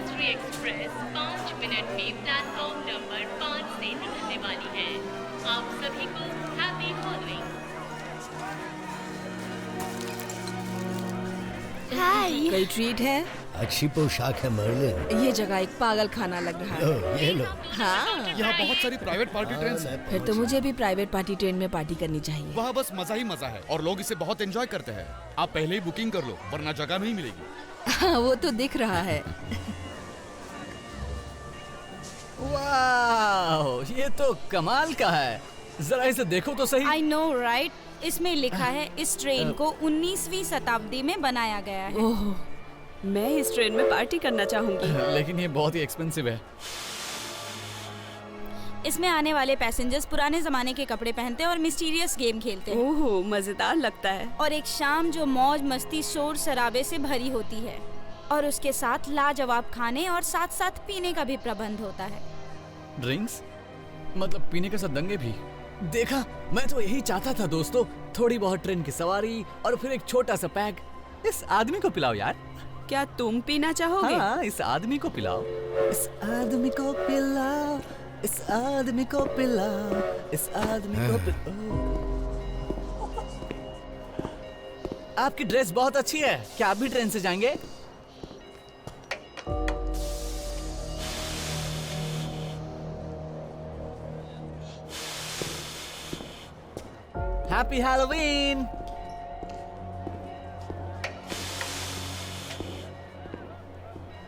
Mystery express 5 minute में platform number 5 से निकलने वाली है। आप सभी को हैप्पी फॉलोइंग। हाय। कोई ट्रीट है? अच्छी पोशाक है मर्लिन। ये जगह एक पागल खाना लग रहा है। ओह, ये लो। हाँ, यहाँ बहुत सारी प्राइवेट पार्टी ट्रेन्स हैं। फिर तो मुझे भी प्राइवेट पार्टी ट्रेन में पार्टी करनी चाहिए। वहाँ बस मजा ही मजा है और लोग इसे बहुत एंजॉय करते हैं। आप पहले ही बुकिंग कर लो वरना जगह नहीं मिलेगी। हाँ, वो तो दिख रहा है। वाह, ये तो कमाल का है। जरा इसे देखो तो सही। I know, right? इसमें लिखा है इस ट्रेन को 19वीं शताब्दी में बनाया गया है। ओह, मैं इस ट्रेन में पार्टी करना चाहूंगी। लेकिन ये बहुत ही एक्सपेंसिव है। इसमें आने वाले पैसेंजर्स पुराने जमाने के कपड़े पहनते हैं और मिस्टीरियस गेम खेलते हैं। ओह, मजेदार लगता है। और एक शाम जो मौज मस्ती शोर शराबे से भरी होती है और उसके साथ लाजवाब खाने और साथ साथ पीने का भी प्रबंध होता है। ड्रिंक्स मतलब पीने के साथ दंगे भी। देखा, मैं तो यही चाहता था दोस्तों। थोड़ी बहुत ट्रेन की सवारी और फिर एक छोटा सा पैक। इस आदमी को पिलाओ यार। क्या तुम पीना चाहोगे? हाँ, इस आदमी को पिलाओ। इस आदमी को पिलाओ, इस आदमी को पिलाओ, इस आदमी को पिलाओ। आपकी ड्रेस बहुत अच्छी है। क्या आप भी ट्रेन से जाएंगे? Happy Halloween.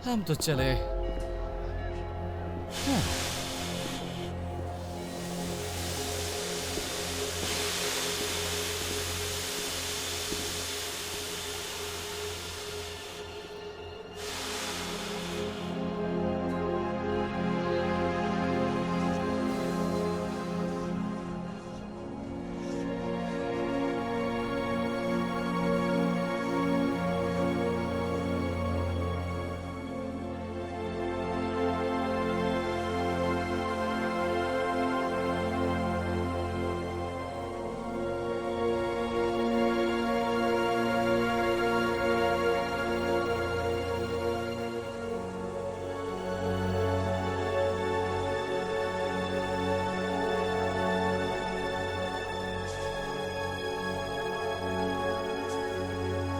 हम तो चले।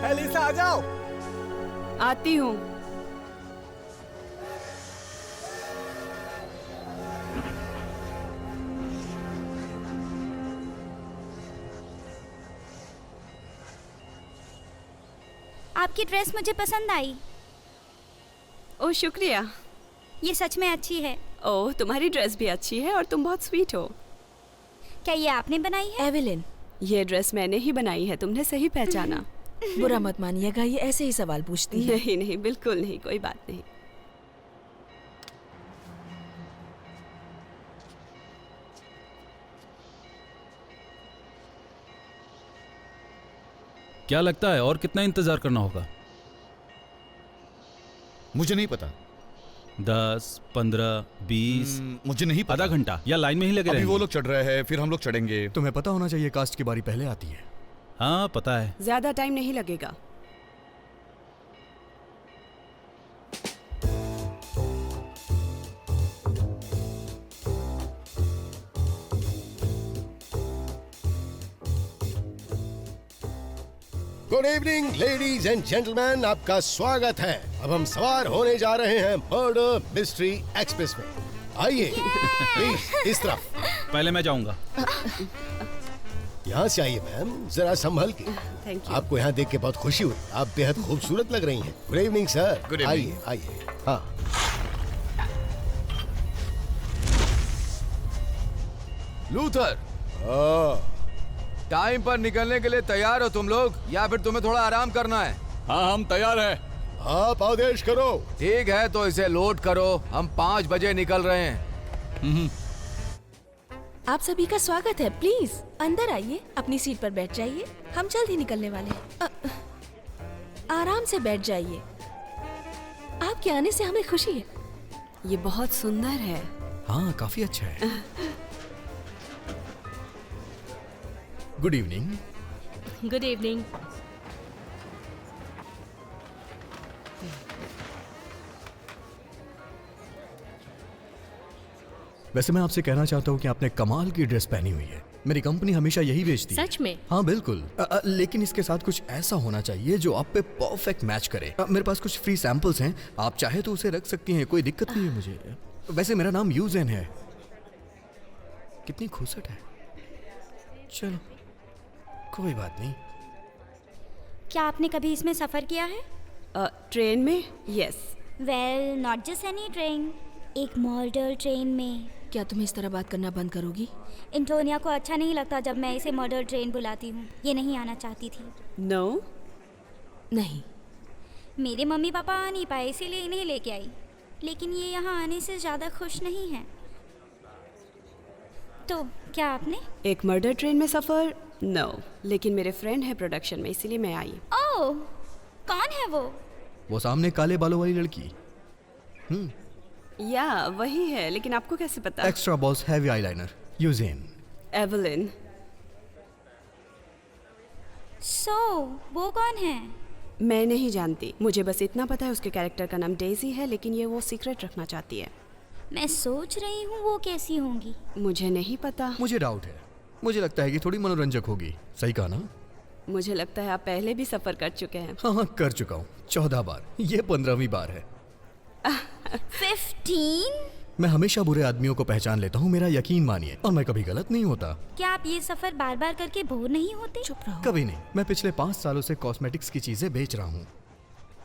एलिसा आ जाओ। आती हूँ। आपकी ड्रेस मुझे पसंद आई। ओह, शुक्रिया। ये सच में अच्छी है। ओह, तुम्हारी ड्रेस भी अच्छी है और तुम बहुत स्वीट हो। क्या ये आपने बनाई है? एवेलिन, ये ड्रेस मैंने ही बनाई है। तुमने सही पहचाना। बुरा मत मानिएगा, ये ऐसे ही सवाल पूछती है। नहीं नहीं, बिल्कुल नहीं, कोई बात नहीं। क्या लगता है और कितना इंतजार करना होगा? मुझे नहीं पता। 10, 15, 20, मुझे नहीं पता। आधा घंटा या लाइन में ही लगे अभी रहेंगे? वो लोग चढ़ रहे हैं, फिर हम लोग चढ़ेंगे। तुम्हें पता होना चाहिए कास्ट की बारी पहले आती है। हाँ, पता है। ज्यादा टाइम नहीं लगेगा। Good evening ladies and gentleman, आपका स्वागत है। अब हम सवार होने जा रहे हैं मर्डर मिस्ट्री एक्सप्रेस में। आइए प्लीज इस तरफ। पहले मैं जाऊंगा। यहाँ से आइए मैम, जरा संभल के। Thank you. आपको यहाँ देख के बहुत खुशी हुई। आप बेहद खूबसूरत लग रही हैं। Good evening sir. Good evening. आइए आइए। हाँ, लूथर, टाइम पर निकलने के लिए तैयार हो तुम लोग या फिर तुम्हें थोड़ा आराम करना है? हाँ, हम तैयार हैं। आप आदेश करो। ठीक है तो इसे लोड करो। हम 5 बजे निकल रहे हैं। आप सभी का स्वागत है। प्लीज अंदर आइए, अपनी सीट पर बैठ जाइए। हम जल्द ही निकलने वाले हैं। आराम से बैठ जाइए। आपके आने से हमें खुशी है। ये बहुत सुंदर है। हाँ, काफी अच्छा है। Good evening. Good evening. वैसे मैं आपसे कहना चाहता हूँ कि आपने कमाल की ड्रेस पहनी हुई है। मेरी कंपनी हमेशा यही बेचती है। सच में? हाँ बिल्कुल। लेकिन इसके साथ कुछ ऐसा होना चाहिए जो आप पे परफेक्ट मैच करे। मेरे पास कुछ फ्री सैंपल्स हैं, आप चाहे तो उसे रख सकती हैं, कोई दिक्कत नहीं है मुझे। वैसे मेरा नाम यूजेन है। कितनी खूबसूरत है। चलो कोई बात नहीं। क्या आपने कभी इसमें सफ़र किया है? ट्रेन में? Yes. Well, not just any train, एक मॉडल ट्रेन में। क्या तुम इस तरह बात करना बंद करोगी? एंटोनिया को अच्छा नहीं लगता जब मैं इसे मॉडल ट्रेन बुलाती हूँ। ये नहीं आना चाहती थी। नो नहीं। मेरे मम्मी पापा आ नहीं पाए इसीलिए इन्हें लेके आई, लेकिन ये यहाँ आने से ज़्यादा खुश नहीं है। तो क्या आपने? एक मर्डर ट्रेन में सफ़र? नो, लेकिन मेरे फ्रेंड है प्रोडक्शन में, इसीलिए मैं आई। ओह, कौन है वो सामने काले बालों वाली लड़की। या वही है, लेकिन आपको कैसे पता? Extra boss heavy eyeliner, Eugene. Evelyn. So वो कौन है? मैं नहीं जानती, मुझे बस इतना पता है उसके कैरेक्टर का नाम डेजी है, लेकिन ये वो सीक्रेट रखना चाहती है। मैं सोच रही हूँ वो कैसी होंगी। मुझे नहीं पता। मुझे डाउट है, मुझे लगता है कि थोड़ी मनोरंजक होगी। सही कहा ना? मुझे लगता है आप पहले भी सफ़र कर चुके हैं। हाँ कर चुका हूँ 14 बार, ये 15वीं बार है। 15? मैं हमेशा बुरे आदमियों को पहचान लेता हूँ, मेरा यकीन मानिए, और मैं कभी गलत नहीं होता। क्या आप ये सफ़र बार बार करके बोर नहीं होते? चुप रहो। कभी नहीं। मैं पिछले 5 सालों से कॉस्मेटिक्स की चीजें बेच रहा हूँ।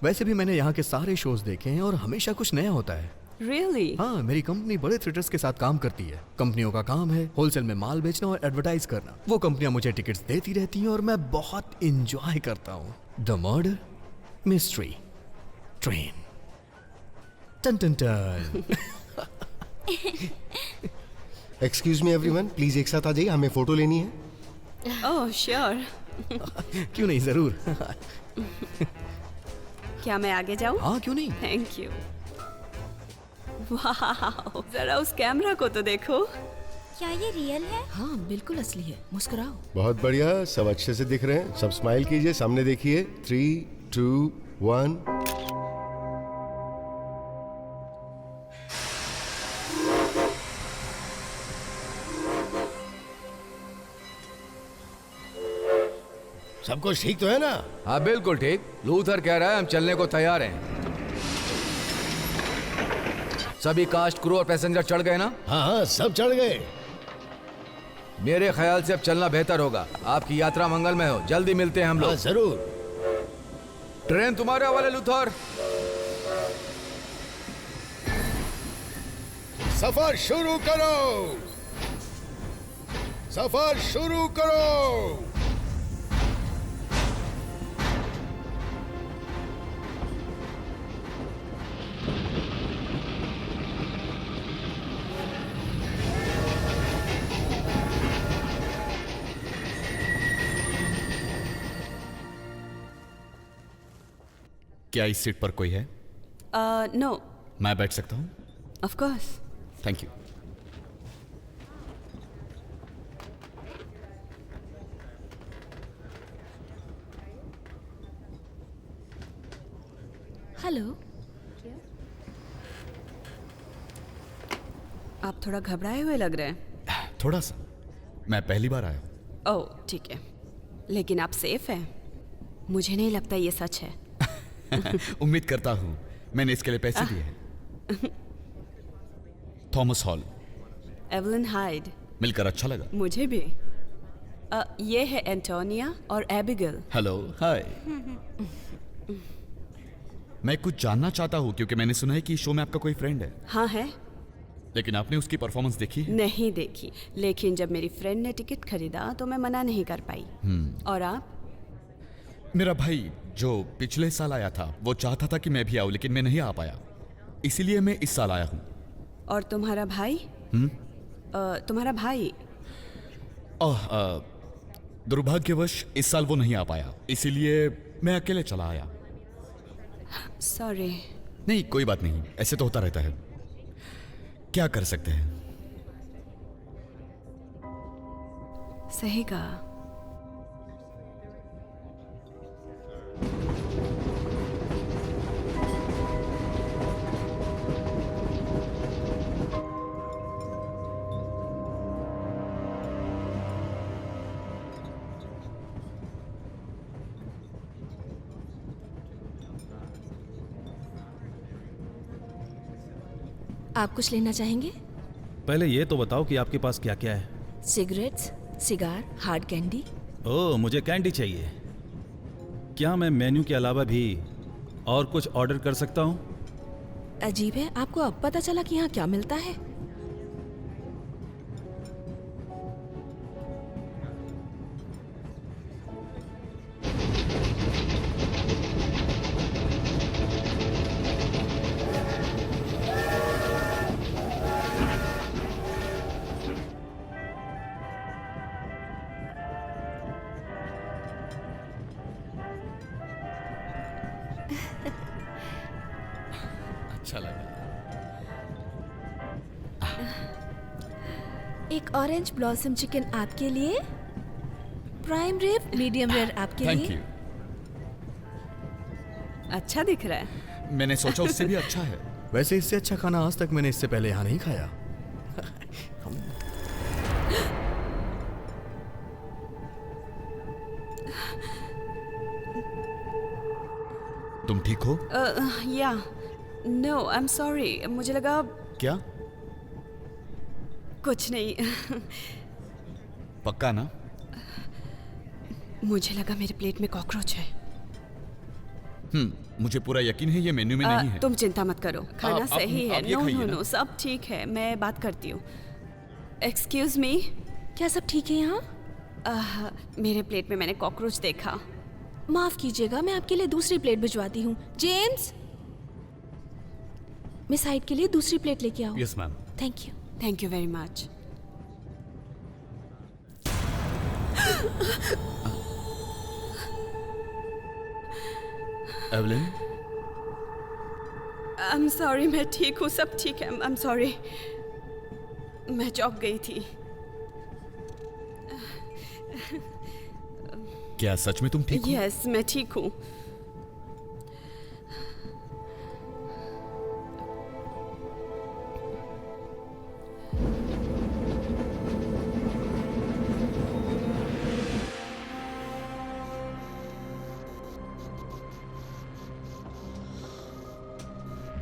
वैसे भी मैंने यहाँ के सारे शोज देखे हैं और हमेशा कुछ नया होता है। Really? हाँ, मेरी कंपनी बड़े थिएटर्स के साथ काम करती है। कंपनियों का काम है होलसेल में माल बेचना और एडवर्टाइज करना। वो कंपनियां मुझे टिकट्स देती रहती हैं और मैं बहुत इंजॉय करता हूँ। The murder mystery train. टन टन टन। एक्सक्यूज मी एवरीवन, प्लीज एक साथ आ जाइए, हमें फोटो लेनी है। Oh sure. क्यों नहीं, जरूर। क्या मैं आगे जाऊँ? हाँ क्यों नहीं। Thank you. वाह, जरा उस कैमरा को तो देखो। क्या ये रियल है? हाँ बिल्कुल असली है, मुस्कुराओ। बहुत बढ़िया, सब अच्छे से दिख रहे हैं। सब स्माइल कीजिए, सामने देखिए। 3, 2, 1। सब कुछ ठीक तो है ना? हाँ बिल्कुल ठीक। लूथर कह रहा है हम चलने को तैयार हैं। सभी कास्ट, क्रू और पैसेंजर चढ़ गए ना? हाँ हाँ, सब चढ़ गए। मेरे ख्याल से अब चलना बेहतर होगा। आपकी यात्रा मंगलमय हो। जल्दी मिलते हैं हम लोग। हाँ जरूर। ट्रेन तुम्हारे हवाले लूथर। सफर शुरू करो, सफर शुरू करो। क्या इस सीट पर कोई है? नो। मैं बैठ सकता हूँ? Of course. Thank you. Hello. आप थोड़ा घबराए हुए लग रहे हैं। थोड़ा सा। मैं पहली बार आया हूँ। ओह ठीक है, लेकिन आप सेफ हैं? मुझे नहीं लगता ये सच है। उम्मीद करता हूँ। मैंने इसके लिए पैसे दिए हैं। Thomas hall. Evelyn hide. मिलकर अच्छा लगा। मुझे भी। ये है एंटोनिया और एबिगेल। हेलो। हाय। मैं कुछ जानना चाहता हूँ क्योंकि मैंने सुना है कि इस शो में आपका कोई फ्रेंड है। हाँ है। लेकिन आपने उसकी परफॉर्मेंस देखी है? नहीं देखी, लेकिन जब मेरी फ्रेंड ने टिकट खरीदा तो मैं मना नहीं कर पाई। और आप? मेरा भाई जो पिछले साल आया था वो चाहता था कि मैं भी आऊं, लेकिन मैं नहीं आ पाया, इसीलिए मैं इस साल आया हूँ। और तुम्हारा भाई? तुम्हारा भाई? दुर्भाग्यवश इस साल वो नहीं आ पाया, इसीलिए मैं अकेले चला आया। सॉरी। नहीं कोई बात नहीं, ऐसे तो होता रहता है, क्या कर सकते हैं। सही कहा। आप कुछ लेना चाहेंगे? पहले ये तो बताओ कि आपके पास क्या क्या है। Cigarettes, cigar, hard candy. ओह, मुझे कैंडी चाहिए। क्या मैं मेन्यू के अलावा भी और कुछ ऑर्डर कर सकता हूँ? अजीब है, आपको अब पता चला कि यहाँ क्या मिलता है? अच्छा लगा। एक ऑरेंज ब्लॉसम चिकन आपके लिए, प्राइम रिब मीडियम रेयर आपके थैंक लिए। यू। अच्छा दिख रहा है। मैंने सोचा उससे भी अच्छा है। वैसे इससे अच्छा खाना आज तक मैंने इससे पहले यहाँ नहीं खाया। तुम ठीक हो? या नो, आई एम सॉरी, मुझे लगा क्या? कुछ नहीं। पक्का ना? मुझे लगा मेरे प्लेट में कॉकरोच है। मुझे पूरा यकीन है ये मेन्यू में नहीं है। तुम चिंता मत करो, खाना आप- सही है। आप ये नो खाइए नो ना। नो, सब ठीक है, मैं बात करती हूँ। एक्सक्यूज मी, क्या सब ठीक है यहाँ? मेरे प्लेट में मैंने कॉकरोच देखा। माफ कीजिएगा, मैं आपके लिए दूसरी प्लेट भिजवाती हूँ। जेम्स, मिस हाइड के लिए दूसरी प्लेट लेके आओ। Yes ma'am. Thank you. Thank you very much. Evelyn, I am sorry, मैं ठीक हूँ, सब ठीक है। आई एम सॉरी, मैं चौंक गई थी। क्या सच में तुम ठीक हो? यस, मैं ठीक हूँ।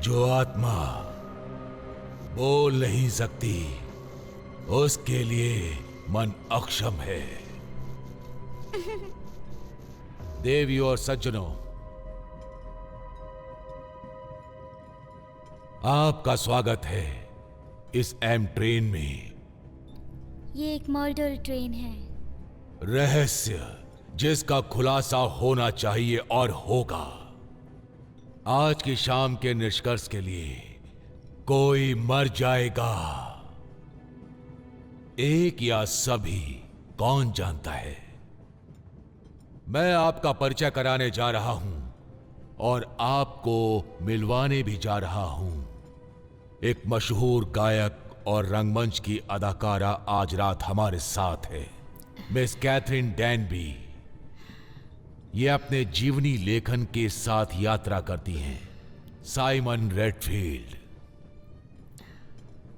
जो आत्मा बोल नहीं सकती उसके लिए मन अक्षम है। देवियों और सज्जनों, आपका स्वागत है इस एम ट्रेन में। ये एक मर्डर ट्रेन है। रहस्य जिसका खुलासा होना चाहिए और होगा। आज की शाम के निष्कर्ष के लिए कोई मर जाएगा, एक या सभी, कौन जानता है। मैं आपका परिचय कराने जा रहा हूं और आपको मिलवाने भी जा रहा हूं। एक मशहूर गायक और रंगमंच की अदाकारा आज रात हमारे साथ है, मिस कैथरीन डैनबी। ये अपने जीवनी लेखन के साथ यात्रा करती हैं। साइमन रेडफील्ड,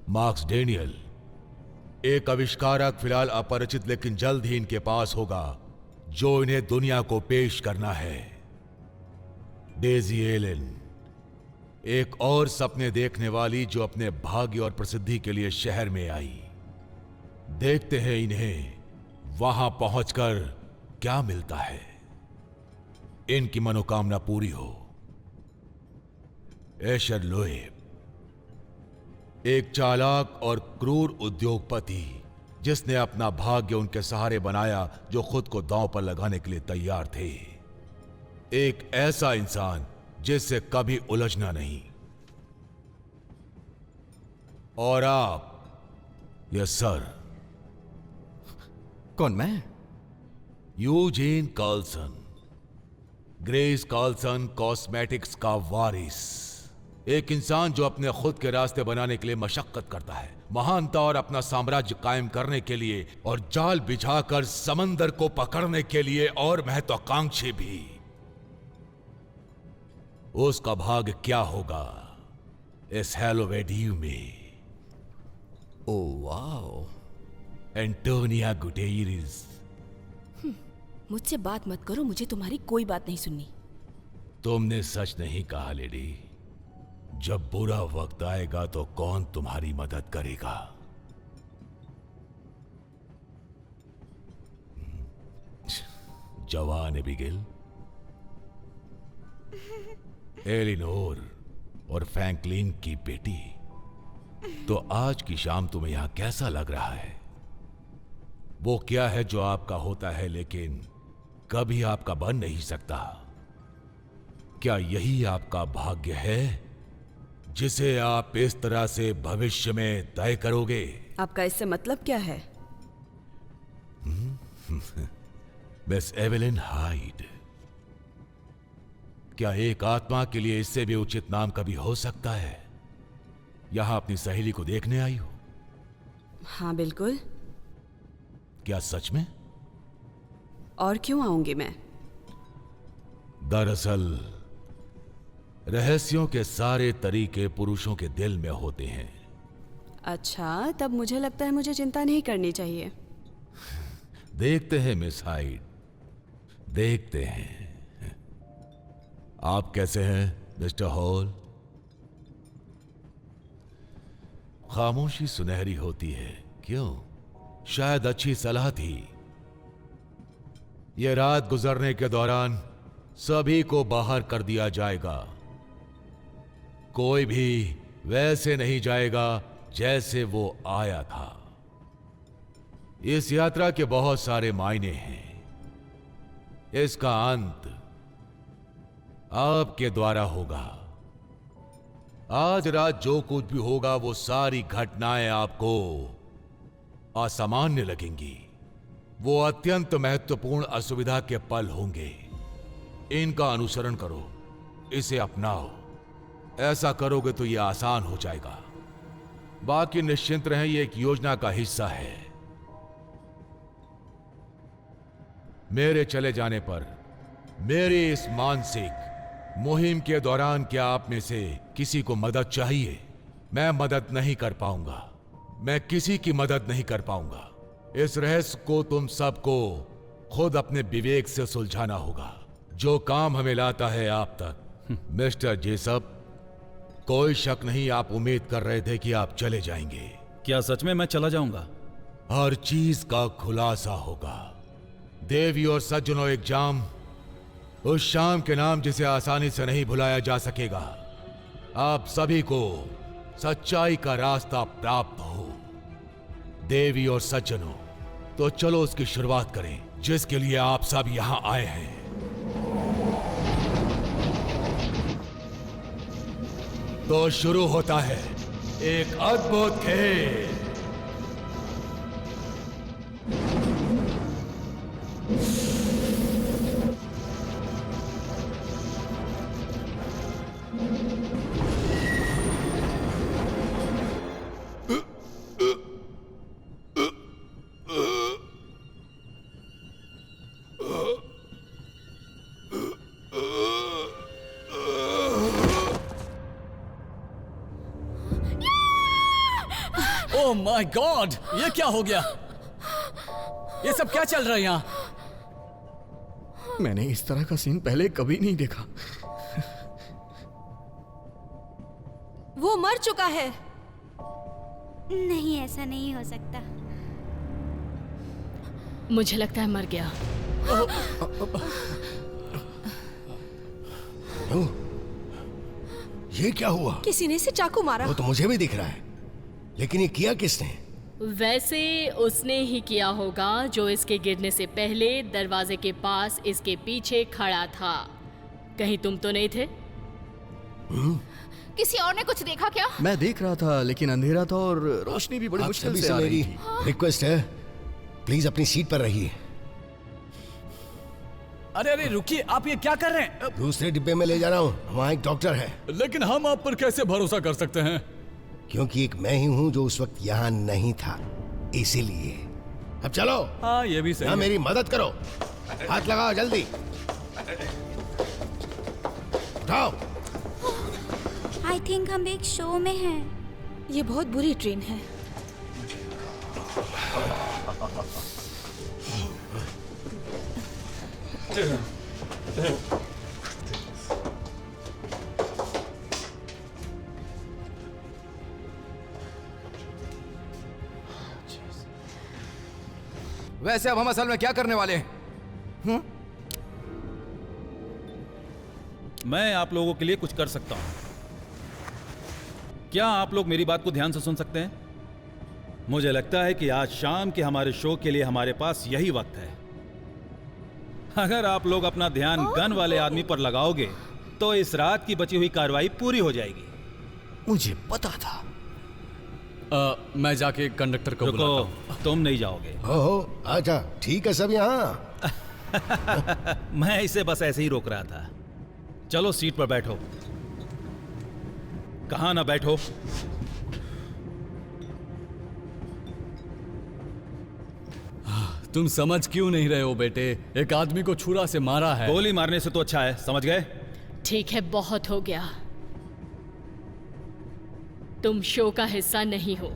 मार्क्स डेनियल, एक आविष्कारक फिलहाल अपरिचित लेकिन जल्द ही इनके पास होगा जो इन्हें दुनिया को पेश करना है। डेजी एलन, एक और सपने देखने वाली जो अपने भाग्य और प्रसिद्धि के लिए शहर में आई। देखते हैं इन्हें वहां पहुंचकर क्या मिलता है। इनकी मनोकामना पूरी हो। एशर लोएब, एक चालाक और क्रूर उद्योगपति जिसने अपना भाग्य उनके सहारे बनाया जो खुद को दांव पर लगाने के लिए तैयार थे। एक ऐसा इंसान जिससे कभी उलझना नहीं। और आप, यस सर। कौन? मैं? Eugene Carlson, Grace Carlson cosmetics का वारिस। एक इंसान जो अपने खुद के रास्ते बनाने के लिए मशक्कत करता है, महानता और अपना साम्राज्य कायम करने के लिए, और जाल बिछाकर समंदर को पकड़ने के लिए, और महत्वाकांक्षी भी। उसका भाग्य क्या होगा इस हेलोवेडियो में? Oh wow. एंटोनिया गुटेरिस। मुझसे बात मत करो, मुझे तुम्हारी कोई बात नहीं सुननी। तुमने सच नहीं कहा लेडी। जब बुरा वक्त आएगा तो कौन तुम्हारी मदद करेगा? जवान एबिगेल, एलिनोर और फ्रैंकलिन की बेटी। तो आज की शाम तुम्हें यहां कैसा लग रहा है? वो क्या है जो आपका होता है लेकिन कभी आपका बन नहीं सकता? क्या यही आपका भाग्य है जिसे आप इस तरह से भविष्य में तय करोगे? आपका इससे मतलब क्या है? मिस एवेलिन हाइड, क्या एक आत्मा के लिए इससे भी उचित नाम कभी हो सकता है? यहां अपनी सहेली को देखने आई हो? हाँ बिल्कुल। क्या सच में? और क्यों आऊंगी मैं? दरअसल रहस्यों के सारे तरीके पुरुषों के दिल में होते हैं। अच्छा, तब मुझे लगता है मुझे चिंता नहीं करनी चाहिए। देखते हैं मिस हाइड, देखते हैं। आप कैसे हैं मिस्टर हॉल? खामोशी सुनहरी होती है, क्यों? शायद अच्छी सलाह थी। यह रात गुजरने के दौरान सभी को बाहर कर दिया जाएगा। कोई भी वैसे नहीं जाएगा जैसे वो आया था। इस यात्रा के बहुत सारे मायने हैं। इसका अंत आपके द्वारा होगा। आज रात जो कुछ भी होगा वो सारी घटनाएं आपको असामान्य लगेंगी। वो अत्यंत महत्वपूर्ण असुविधा के पल होंगे। इनका अनुसरण करो, इसे अपनाओ। ऐसा करोगे तो यह आसान हो जाएगा। बाकी निश्चिंत रहें, यह एक योजना का हिस्सा है। मेरे चले जाने पर मेरी इस मानसिक मुहिम के दौरान क्या आप में से किसी को मदद चाहिए? मैं मदद नहीं कर पाऊंगा। मैं किसी की मदद नहीं कर पाऊंगा। इस रहस्य को तुम सबको खुद अपने विवेक से सुलझाना होगा। जो काम हमें लाता है आप तक। मिस्टर जेसप, कोई शक नहीं आप उम्मीद कर रहे थे कि आप चले जाएंगे। क्या सच में मैं चला जाऊंगा? हर चीज का खुलासा होगा। देवी और सज्जनों, एग्जाम उस शाम के नाम जिसे आसानी से नहीं भुलाया जा सकेगा। आप सभी को सच्चाई का रास्ता प्राप्त हो। देवी और सज्जनों, तो चलो उसकी शुरुआत करें जिसके लिए आप सब यहां आए हैं। तो शुरू होता है एक अद्भुत खेल। ओह माय गॉड, ये क्या हो गया? ये सब क्या चल रहा है यहाँ? मैंने इस तरह का सीन पहले कभी नहीं देखा। वो मर चुका है। नहीं, ऐसा नहीं हो सकता। मुझे लगता है मर गया। ये क्या हुआ? किसी ने इसे चाकू मारा। वो तो मुझे भी दिख रहा है, लेकिन ये किया किसने? वैसे उसने ही किया होगा जो इसके गिरने से पहले दरवाजे के पास इसके पीछे खड़ा था। कहीं तुम तो नहीं थे? किसी और ने कुछ देखा क्या? मैं देख रहा था लेकिन अंधेरा था और रोशनी भी बड़ी आप मुश्किल सभी से से आ रही मेरी थी। रिक्वेस्ट है, प्लीज अपनी सीट पर रहिए। अरे अरे रुकिए, आप ये क्या कर रहे हैं? दूसरे डिब्बे में ले जा रहा हूँ, वहाँ एक डॉक्टर है। लेकिन हम आप पर कैसे भरोसा कर सकते हैं? क्योंकि एक मैं ही हूँ जो उस वक्त यहाँ नहीं था, इसीलिए। अब चलो। हाँ, ये भी सही है। मेरी मदद करो, हाथ लगाओ जल्दी। उठाओ। आई थिंक हम एक शो में हैं। ये बहुत बुरी ट्रेन है। वैसे अब हम असल में क्या करने वाले हैं? मैं आप लोगों के लिए कुछ कर सकता हूं। क्या आप लोग मेरी बात को ध्यान से सुन सकते हैं? मुझे लगता है कि आज शाम के हमारे शो के लिए हमारे पास यही वक्त है। अगर आप लोग अपना ध्यान गन वाले आदमी पर लगाओगे तो इस रात की बची हुई कार्रवाई पूरी हो जाएगी। मुझे पता था। मैं जाके कंडक्टर को बुलाता हूं। तुम नहीं जाओगे। ओहो, आजा, ठीक है सब यहाँ। मैं इसे बस ऐसे ही रोक रहा था। चलो सीट पर बैठो। कहाँ ना बैठो। तुम समझ क्यों नहीं रहे हो बेटे? एक आदमी को छुरा से मारा है। गोली मारने से तो अच्छा है, समझ गए? ठीक है, बहुत हो गया। तुम शो का हिस्सा नहीं हो,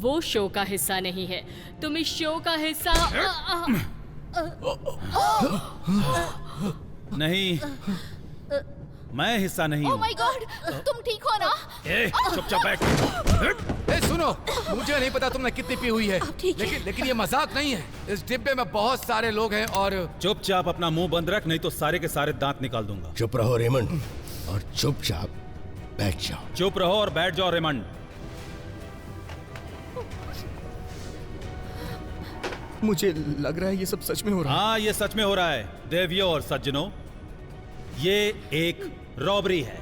वो शो का हिस्सा नहीं है। तुम इस शो का हिस्सा नहीं, मैं हिस्सा नहीं हूँ। ओह माय गॉड, तुम ठीक हो ना? चुपचाप बैठ। सुनो, मुझे नहीं पता तुमने कितनी पी हुई है, लेकिन ये मजाक नहीं है। इस डिब्बे में बहुत सारे लोग हैं और चुपचाप अपना मुंह बंद रख, नहीं तो सारे के सारे दांत निकाल दूंगा। चुप रहो रेमंड और चुपचाप बैठ जाओ। चुप रहो और बैठ जाओ रेमंड। मुझे लग रहा है ये सब सच में हो रहा है। हाँ, ये सच में हो रहा है देवियों और सज्जनों। ये एक रॉबरी है।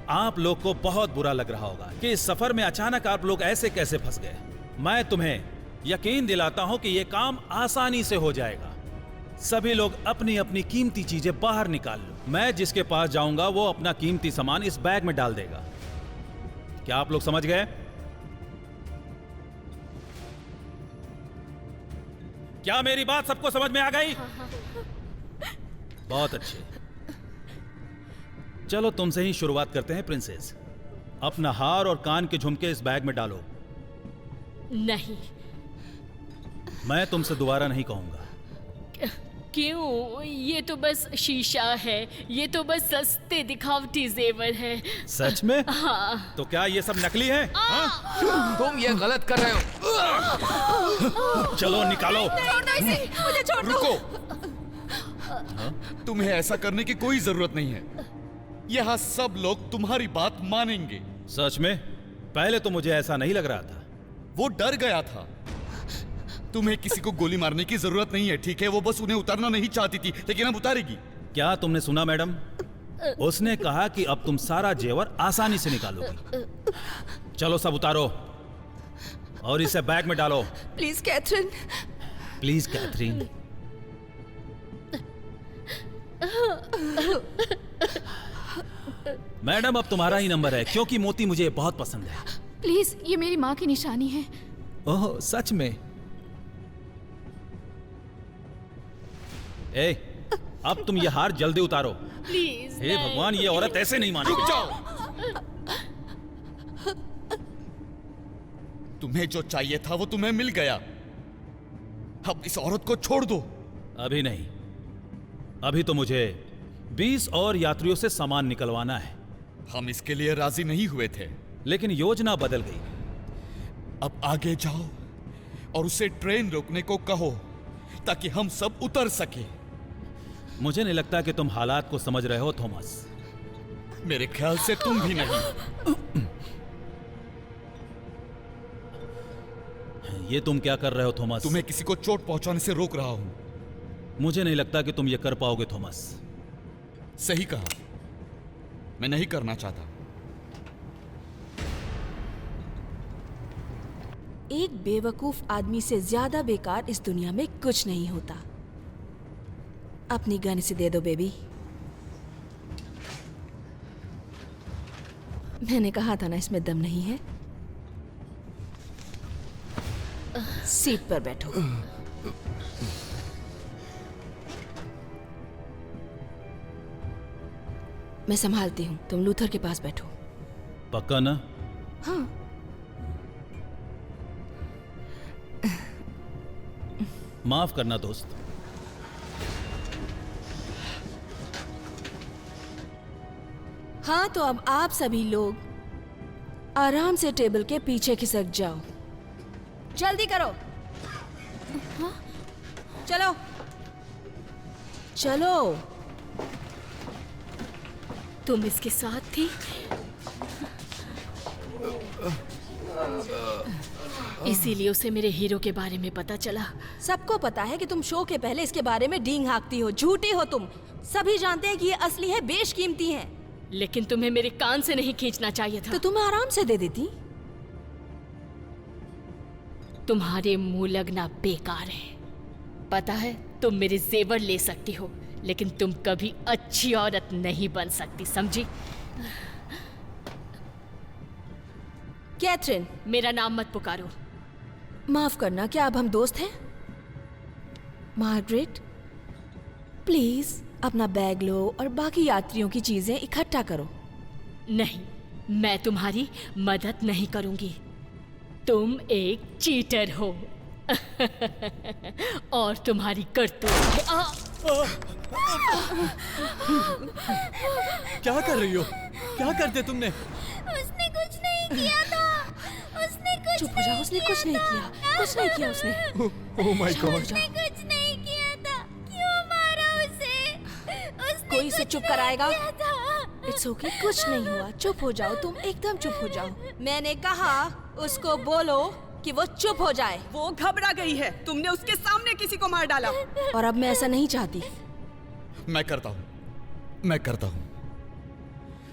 आप लोग को बहुत बुरा लग रहा होगा कि इस सफर में अचानक आप लोग ऐसे कैसे फंस गए। मैं तुम्हें यकीन दिलाता हूं कि यह काम आसानी से हो जाएगा। सभी लोग अपनी अपनी कीमती चीजें बाहर निकाल लो। मैं जिसके पास जाऊंगा वो अपना कीमती सामान इस बैग में डाल देगा। क्या आप लोग समझ गए? क्या मेरी बात सबको समझ में आ गई? बहुत अच्छे। चलो तुमसे ही शुरुआत करते हैं प्रिंसेस। अपना हार और कान के झुमके इस बैग में डालो। नहीं। मैं तुमसे दोबारा नहीं कहूंगा। क्यों? ये तो बस शीशा है, ये तो बस सस्ते दिखावटी जेवर है। सच में? हाँ। तो क्या ये सब नकली है? तुम ये गलत कर रहे हो। चलो निकालो। छोड़ दो इसे, मुझे छोड़ दो। रुको। तुम्हें ऐसा करने की कोई जरूरत नहीं है। यहाँ सब लोग तुम्हारी बात मानेंगे। सच में? पहले तो मुझे ऐसा नहीं लग रहा था। वो डर गया था। तुम्हें किसी को गोली मारने की जरूरत नहीं है, ठीक है? वो बस उन्हें उतारना नहीं चाहती थी, लेकिन अब उतारेगी। क्या तुमने सुना मैडम? उसने कहा कि अब तुम सारा जेवर आसानी से निकालोगी। चलो सब उतारो और इसे बैग में डालो। Please Katherine. Please Katherine. Madam अब तुम्हारा ही नंबर है, क्योंकि मोती मुझे बहुत पसंद है। प्लीज, ये मेरी माँ की निशानी है। ओह सच में? ए, अब तुम ये हार जल्दी उतारो। प्लीज। हे भगवान, ये औरत ऐसे नहीं मानेगी। रुक जाओ। तुम्हें जो चाहिए था वो तुम्हें मिल गया। अब इस औरत को छोड़ दो। अभी नहीं। अभी तो मुझे 20 और यात्रियों से सामान निकलवाना है। हम इसके लिए राजी नहीं हुए थे, लेकिन योजना बदल गई। अब आगे जाओ और उसे ट्रेन रोकने को कहो ताकि हम सब उतर सके। मुझे नहीं लगता कि तुम हालात को समझ रहे हो थॉमस। मेरे ख्याल से तुम भी नहीं। ये तुम क्या कर रहे हो थॉमस? तुम्हें किसी को चोट पहुंचाने से रोक रहा हूं। मुझे नहीं लगता कि तुम ये कर पाओगे थॉमस। सही कहा, मैं नहीं करना चाहता। एक बेवकूफ आदमी से ज्यादा बेकार इस दुनिया में कुछ नहीं होता। अपनी गन इसे दे दो बेबी। मैंने कहा था ना इसमें दम नहीं है। सीट पर बैठो। मैं संभालती हूँ, तुम लूथर के पास बैठो। पक्का ना? हाँ। माफ करना दोस्त। हाँ, तो अब आप सभी लोग आराम से टेबल के पीछे खिसक जाओ। जल्दी करो। हाँ? चलो चलो। तुम इसके साथ थी? इसीलिए उसे मेरे हीरो के बारे में पता चला। सबको पता है कि तुम शो के पहले इसके बारे में डींग हाँकती हो। झूठी हो तुम। सभी जानते हैं कि ये असली है, बेशकीमती है। लेकिन तुम्हें मेरे कान से नहीं खींचना चाहिए था। तो तुम्हें आराम से दे देती। तुम्हारे मुंह लगना बेकार है। पता है, तुम मेरे जेवर ले सकती हो, लेकिन तुम कभी अच्छी औरत नहीं बन सकती, समझी? कैथरीन, मेरा नाम मत पुकारो। माफ करना, क्या अब हम दोस्त हैं? मार्गरेट, प्लीज अपना बैग लो और बाकी यात्रियों की चीजें इकट्ठा करो। नहीं, मैं तुम्हारी मदद नहीं करूंगी। तुम एक चीटर हो और तुम्हारी करतूत है। क्या कर रही हो? क्या करते तुमने? उसने कुछ नहीं किया था। उसने कुछ चुप हो जाओ, उसने कुछ नहीं किया। कुछ नहीं किया उसने। Oh my God. उसने कुछ नहीं किया था। क्यों मारा उसे? उसने कोई इसे चुप कराएगा? किया था। इट्स ओके, कुछ नहीं हुआ। चुप हो जाओ, तुम एकदम चुप हो जाओ। मैंने कहा उसको बोलो कि वो चुप हो जाए। वो घबरा गई है। तुमने उसके सामने किसी को मार डाला। और अब मैं ऐसा नहीं चाहती। मैं करता हूँ।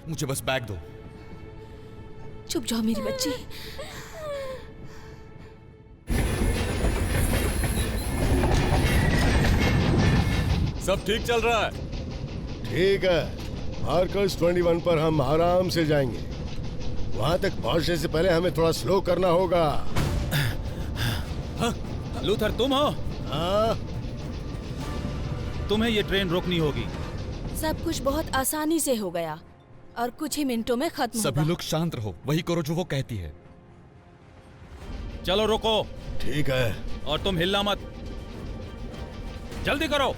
मुझे बस बैग दो। चुप जाओ मेरी बच्ची। सब ठीक चल रहा है? ठीक है, मार्कस 21 पर हम आराम से जाएंगे। वहां तक पहुंचने से पहले हमें थोड़ा स्लो करना होगा। लूथर, तुम हो? हाँ? तुम्हें ये ट्रेन रोकनी होगी। सब कुछ बहुत आसानी से हो गया और कुछ ही मिनटों में खत्म सभी होगा। लोग शांत रहो, वही करो जो वो कहती है। चलो रोको। ठीक है। और तुम हिलना मत। जल्दी करो।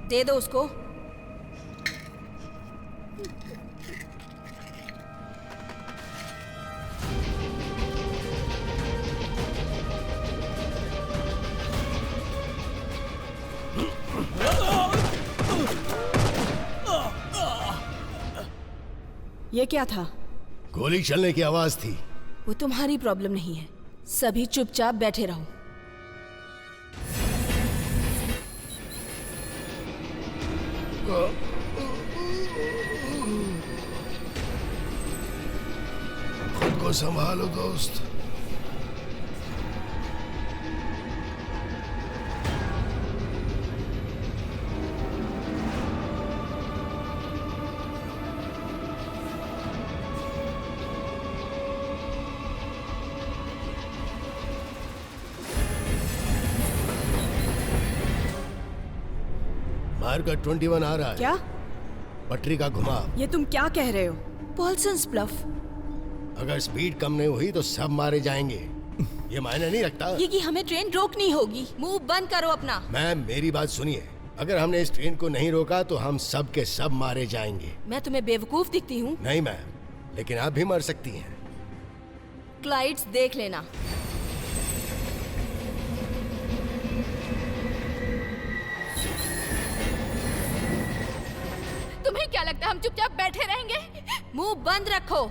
दे दो उसको। ये क्या था? गोली चलने की आवाज थी। वो तुम्हारी प्रॉब्लम नहीं है। सभी चुपचाप बैठे रहो। खुद को संभालो दोस्त। मार्कस 21 आ रहा है। क्या? पटरी का घुमाव। ये तुम क्या कह रहे हो? पॉल्सन्स ब्लफ। अगर स्पीड कम नहीं हुई तो सब मारे जाएंगे। ये मायने नहीं रखता। ये कि हमें ट्रेन रोकनी होगी। मुंह बंद करो अपना। मैम, मेरी बात सुनिए। अगर हमने इस ट्रेन को नहीं रोका तो हम सब के सब मारे जाएंगे। मैं तुम्हें बेवकूफ दिखती हूँ? नहीं मैम, लेकिन आप भी मर सकती हैं। क्लाइड्स देख लेना। तुम्हें क्या लगता है हम चुपचाप बैठे रहेंगे? मुंह बंद रखो।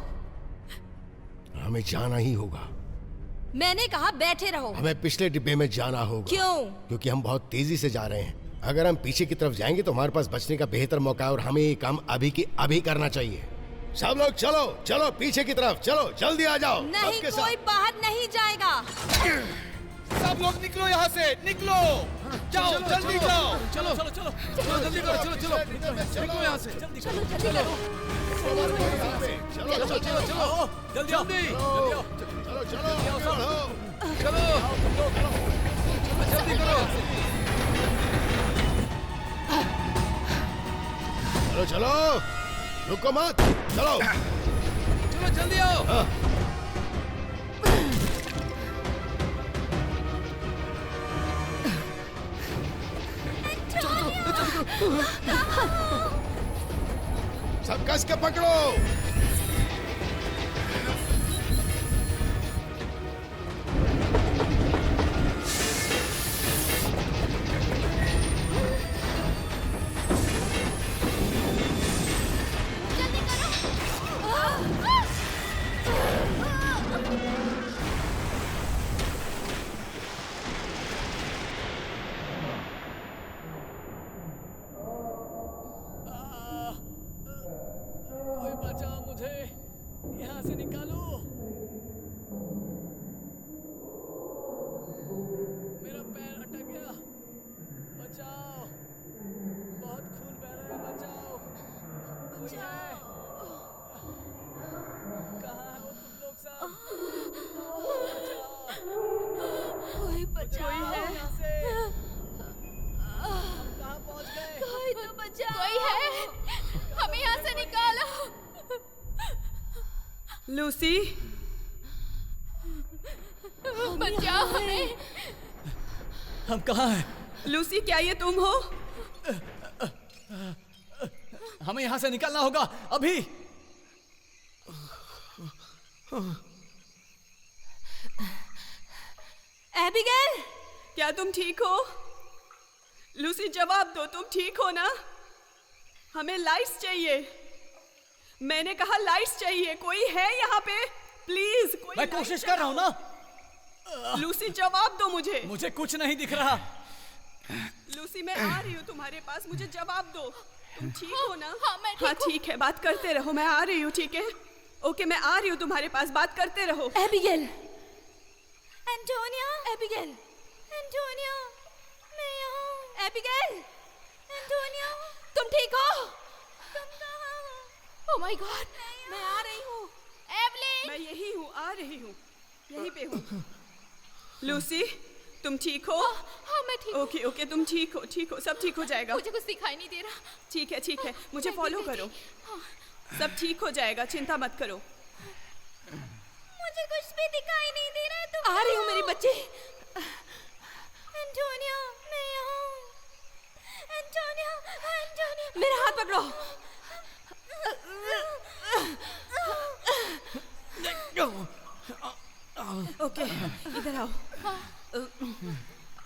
हमें जाना ही होगा। मैंने कहा बैठे रहो। हमें पिछले डिब्बे में जाना होगा। क्यों? क्योंकि हम बहुत तेजी से जा रहे हैं। अगर हम पीछे की तरफ जाएंगे तो हमारे पास बचने का बेहतर मौका है और हमें ये काम अभी की अभी करना चाहिए। सब लोग चलो चलो पीछे की तरफ चलो, जल्दी आ जाओ। नहीं, कोई बाहर नहीं जाएगा। सब लोग निकलो यहाँ से, निकलो। जाओ, जल्दी जाओ। चलो चलो चलो चलो जल्दी करो। चलो चलो निकलो यहाँ से। चलो जल्दी करो। चलो चलो चलो चलो जल्दी आओ। चलो चलो जल्दी करो। चलो चलो, रुको मत। चलो चलो जल्दी आओ। हाँ। सब कस के पकड़ो। कोई बचाओ मुझे, यहाँ से निकालो। मेरा पैर अटक गया, बचाओ। बहुत खून बह रहा है, बचाओ। कोई है? कहाँ है वो तुम लोग सब? कोई बचाओ। यहाँ से। हम कहाँ पहुँच गए? कोई तो बचाओ। कोई है? हमें यहाँ से निकालो। लूसी, बचाओ हमें। हम कहाँ हैं? लूसी, क्या ये तुम हो? हमें यहाँ से निकलना होगा अभी। एबिगेल, क्या तुम ठीक हो? लूसी, जवाब दो, तुम ठीक हो ना? हमें लाइट्स चाहिए। मैंने कहा लाइट्स चाहिए। कोई है यहाँ पे? प्लीज कोई। मैं कोशिश कर रहा हूँ ना। लूसी, जवाब दो मुझे। मुझे कुछ नहीं दिख रहा। लूसी, मैं आ रही हूँ तुम्हारे पास, मुझे जवाब दो। तुम ठीक हो ना? हाँ, मैं ठीक हूँ। ठीक है, बात करते रहो, मैं आ रही हूँ। ठीक है, ओके, मैं आ रही हूँ तुम्हारे पास, बात करते रहो। एबिगेल, एंटोनिया, एबिगेल, एंटोनिया, मैं यहाँ हूँ। एबिगेल, एंटोनिया, तुम ठीक हो? तुम कहाँ हो? ओह माय गॉड, मैं आ रही हूँ। एवलिन, मैं यही हूँ, आ रही हूँ, यहीं पे हूँ। लूसी, तुम ठीक हो? हाँ मैं ठीक हूँ। ओके ओके, तुम ठीक हो, ठीक हो, सब ठीक हो जाएगा। मुझे कुछ दिखाई नहीं दे रहा। ठीक है, मुझे मैं फॉलो ठीक करो। हाँ। सब ठीक हो जाएगा, चिंता मत करो। मुझे कुछ भी दिखाई नहीं दे रहा है। तुम आ रही हूँ मेरी बच्ची। एंटोनिया, मैं यहाँ हूँ। एंटोनिया, एंटोनिया, मेरा हाथ पकड़ो। ओके, इधर आओ।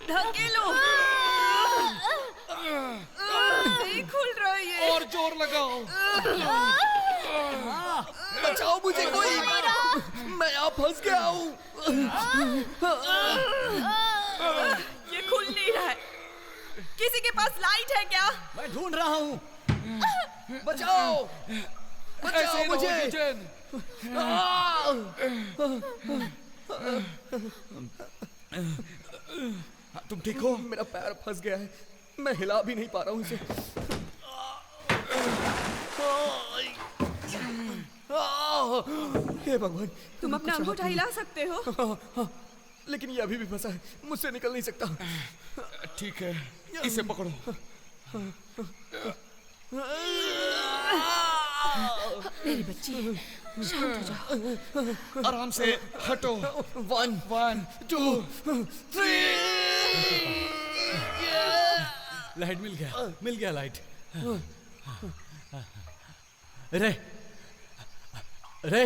धकेलो। नहीं खुल रहा है ये। और जोर लगाओ। बचाओ मुझे कोई, मैं यहाँ फंस गया हूँ। ये खुल नहीं रहा है। किसी के पास लाइट है क्या? मैं ढूंढ रहा हूँ। बचाओ, बचाओ मुझे। तुम ठीक हो? मेरा पैर फंस गया है, मैं हिला भी नहीं पा रहा हूँ इसे। हे भगवान, तुम अपना अंगूठा हिला सकते हो? हाँ, लेकिन ये अभी भी फंसा है, मुझसे निकल नहीं सकता। ठीक है, इसे पकड़ो। मेरी बच्ची, शांत हो जाओ। आराम से हटो। 1 1 2 3। लाइट मिल गया लाइट। रे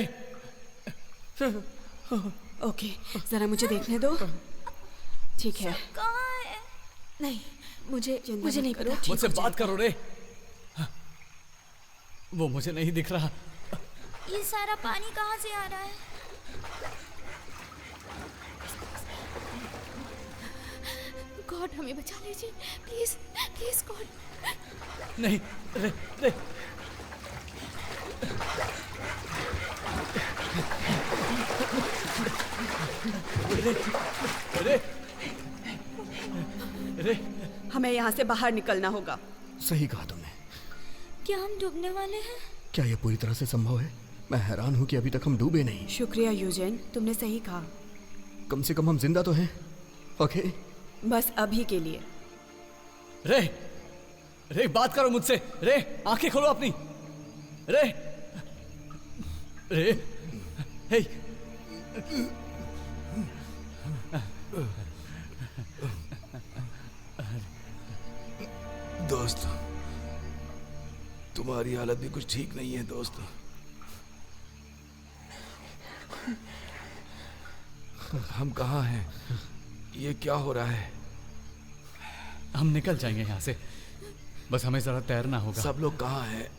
ओके, जरा मुझे देखने दो। ठीक है, कहाँ है? नहीं, मुझे नहीं करो। पता। मुझसे बात करो रे। वो मुझे नहीं दिख रहा। ये सारा पानी कहाँ से आ रहा है? गॉड हमें बचा लीजिए, प्लीज प्लीज गॉड। नहीं, रे रे, हमें यहाँ से बाहर निकलना होगा। सही कहा तुमने। क्या हम डूबने वाले हैं? क्या यह पूरी तरह से संभव है? मैं हैरान हूँ कि अभी तक हम डूबे नहीं। शुक्रिया यूजेन, तुमने सही कहा। कम से कम हम जिंदा तो हैं। ओके, बस अभी के लिए। रे बात करो मुझसे। रे, आंखें खोलो अपनी। रे रे, हे, दोस्त, तुम्हारी हालत भी कुछ ठीक नहीं है दोस्त। हम कहाँ हैं? ये क्या हो रहा है? हम निकल जाएंगे यहाँ से, बस हमें जरा तैरना होगा। सब लोग कहाँ हैं?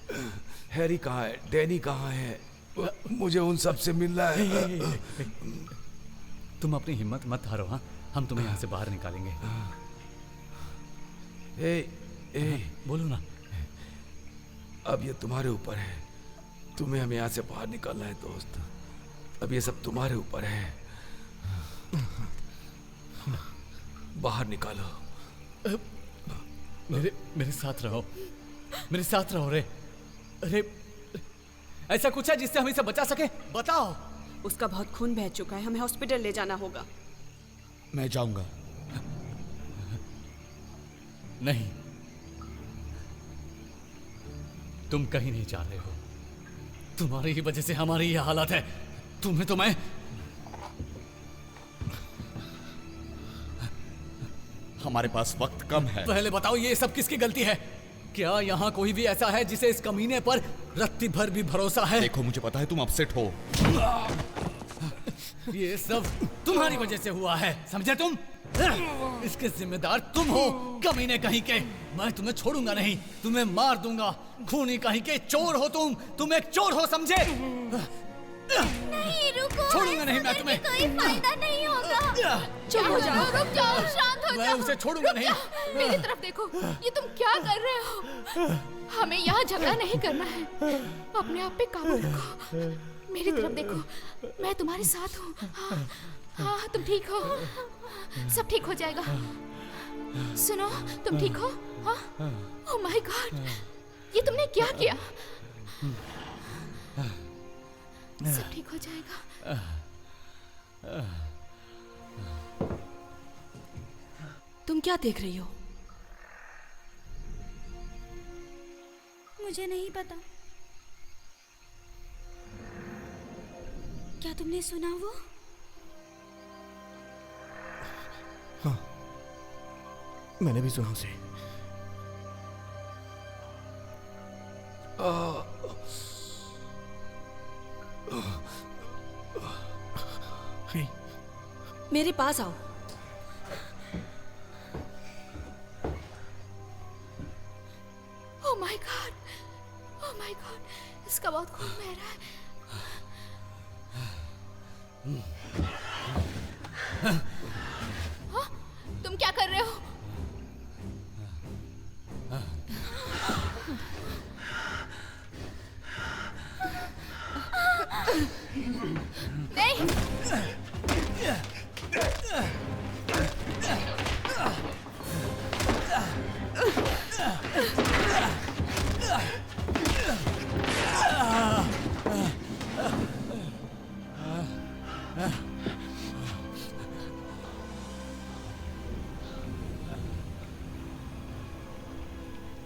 हैरी कहाँ है? डैनी कहाँ है? मुझे उन सब से मिलना है। तुम अपनी हिम्मत मत हारो। हाँ, हम तुम्हें यहाँ से बाहर निकालेंगे। बोलो ना। अब ये तुम्हारे ऊपर है, तुम्हें हमें यहाँ से बाहर निकालना है दोस्त। अब ये सब तुम्हारे ऊपर है, बाहर निकालो। मेरे साथ रहो, मेरे साथ रहो रे। अरे ऐसा कुछ है जिससे हम इसे बचा सके? बताओ। उसका बहुत खून बह चुका है, हमें हॉस्पिटल ले जाना होगा। मैं जाऊंगा। नहीं, तुम कहीं नहीं जा रहे हो। तुम्हारी ही वजह से हमारी ये हालत है। तुम्हें तो मैं हमारे पास वक्त कम है। पहले बताओ ये सब किसकी गलती है? क्या यहाँ कोई भी ऐसा है जिसे इस कमीने पर रत्ती भर भी भरोसा है? देखो, मुझे पता है तुम अपसेट हो। ये सब तुम्हारी वजह से हुआ है, समझे तुम? इसके जिम्मेदार तुम हो, कमीने कहीं के। मैं तुम्हें छोड़ूंगा नहीं, तुम्हें मार दूंगा। खूनी कहीं के चोर हो तुम एक चोर हो, समझे? नहीं, रुको। छोड़ूंगा नहीं मैं तुम्हें। कोई फायदा नहीं होगा। चुप हो जाओ। रुक जाओ, शांत हो जाओ। मैं उसे छोड़ूंगा नहीं। मेरी तरफ देखो, ये तुम क्या कर रहे हो? हमें यहाँ झगड़ा नहीं करना है, अपने आप पे काबू रखो। मेरी तरफ देखो, मैं तुम्हारे साथ हूँ। हाँ, हाँ, तुम ठीक हो, सब ठीक हो जाएगा। सुनो, तुम ठीक हो? हाँ? ओह माय गॉड, ये तुमने क्या किया? सब ठीक हो जाएगा। तुम क्या देख रही हो? मुझे नहीं पता। क्या तुमने सुना वो? हाँ, मैंने भी सुना उसे। मेरे पास आओ। Oh my God, oh my God, इसका बहुत खून बह रहा है। हाँ? तुम क्या कर रहे हो? नहीं।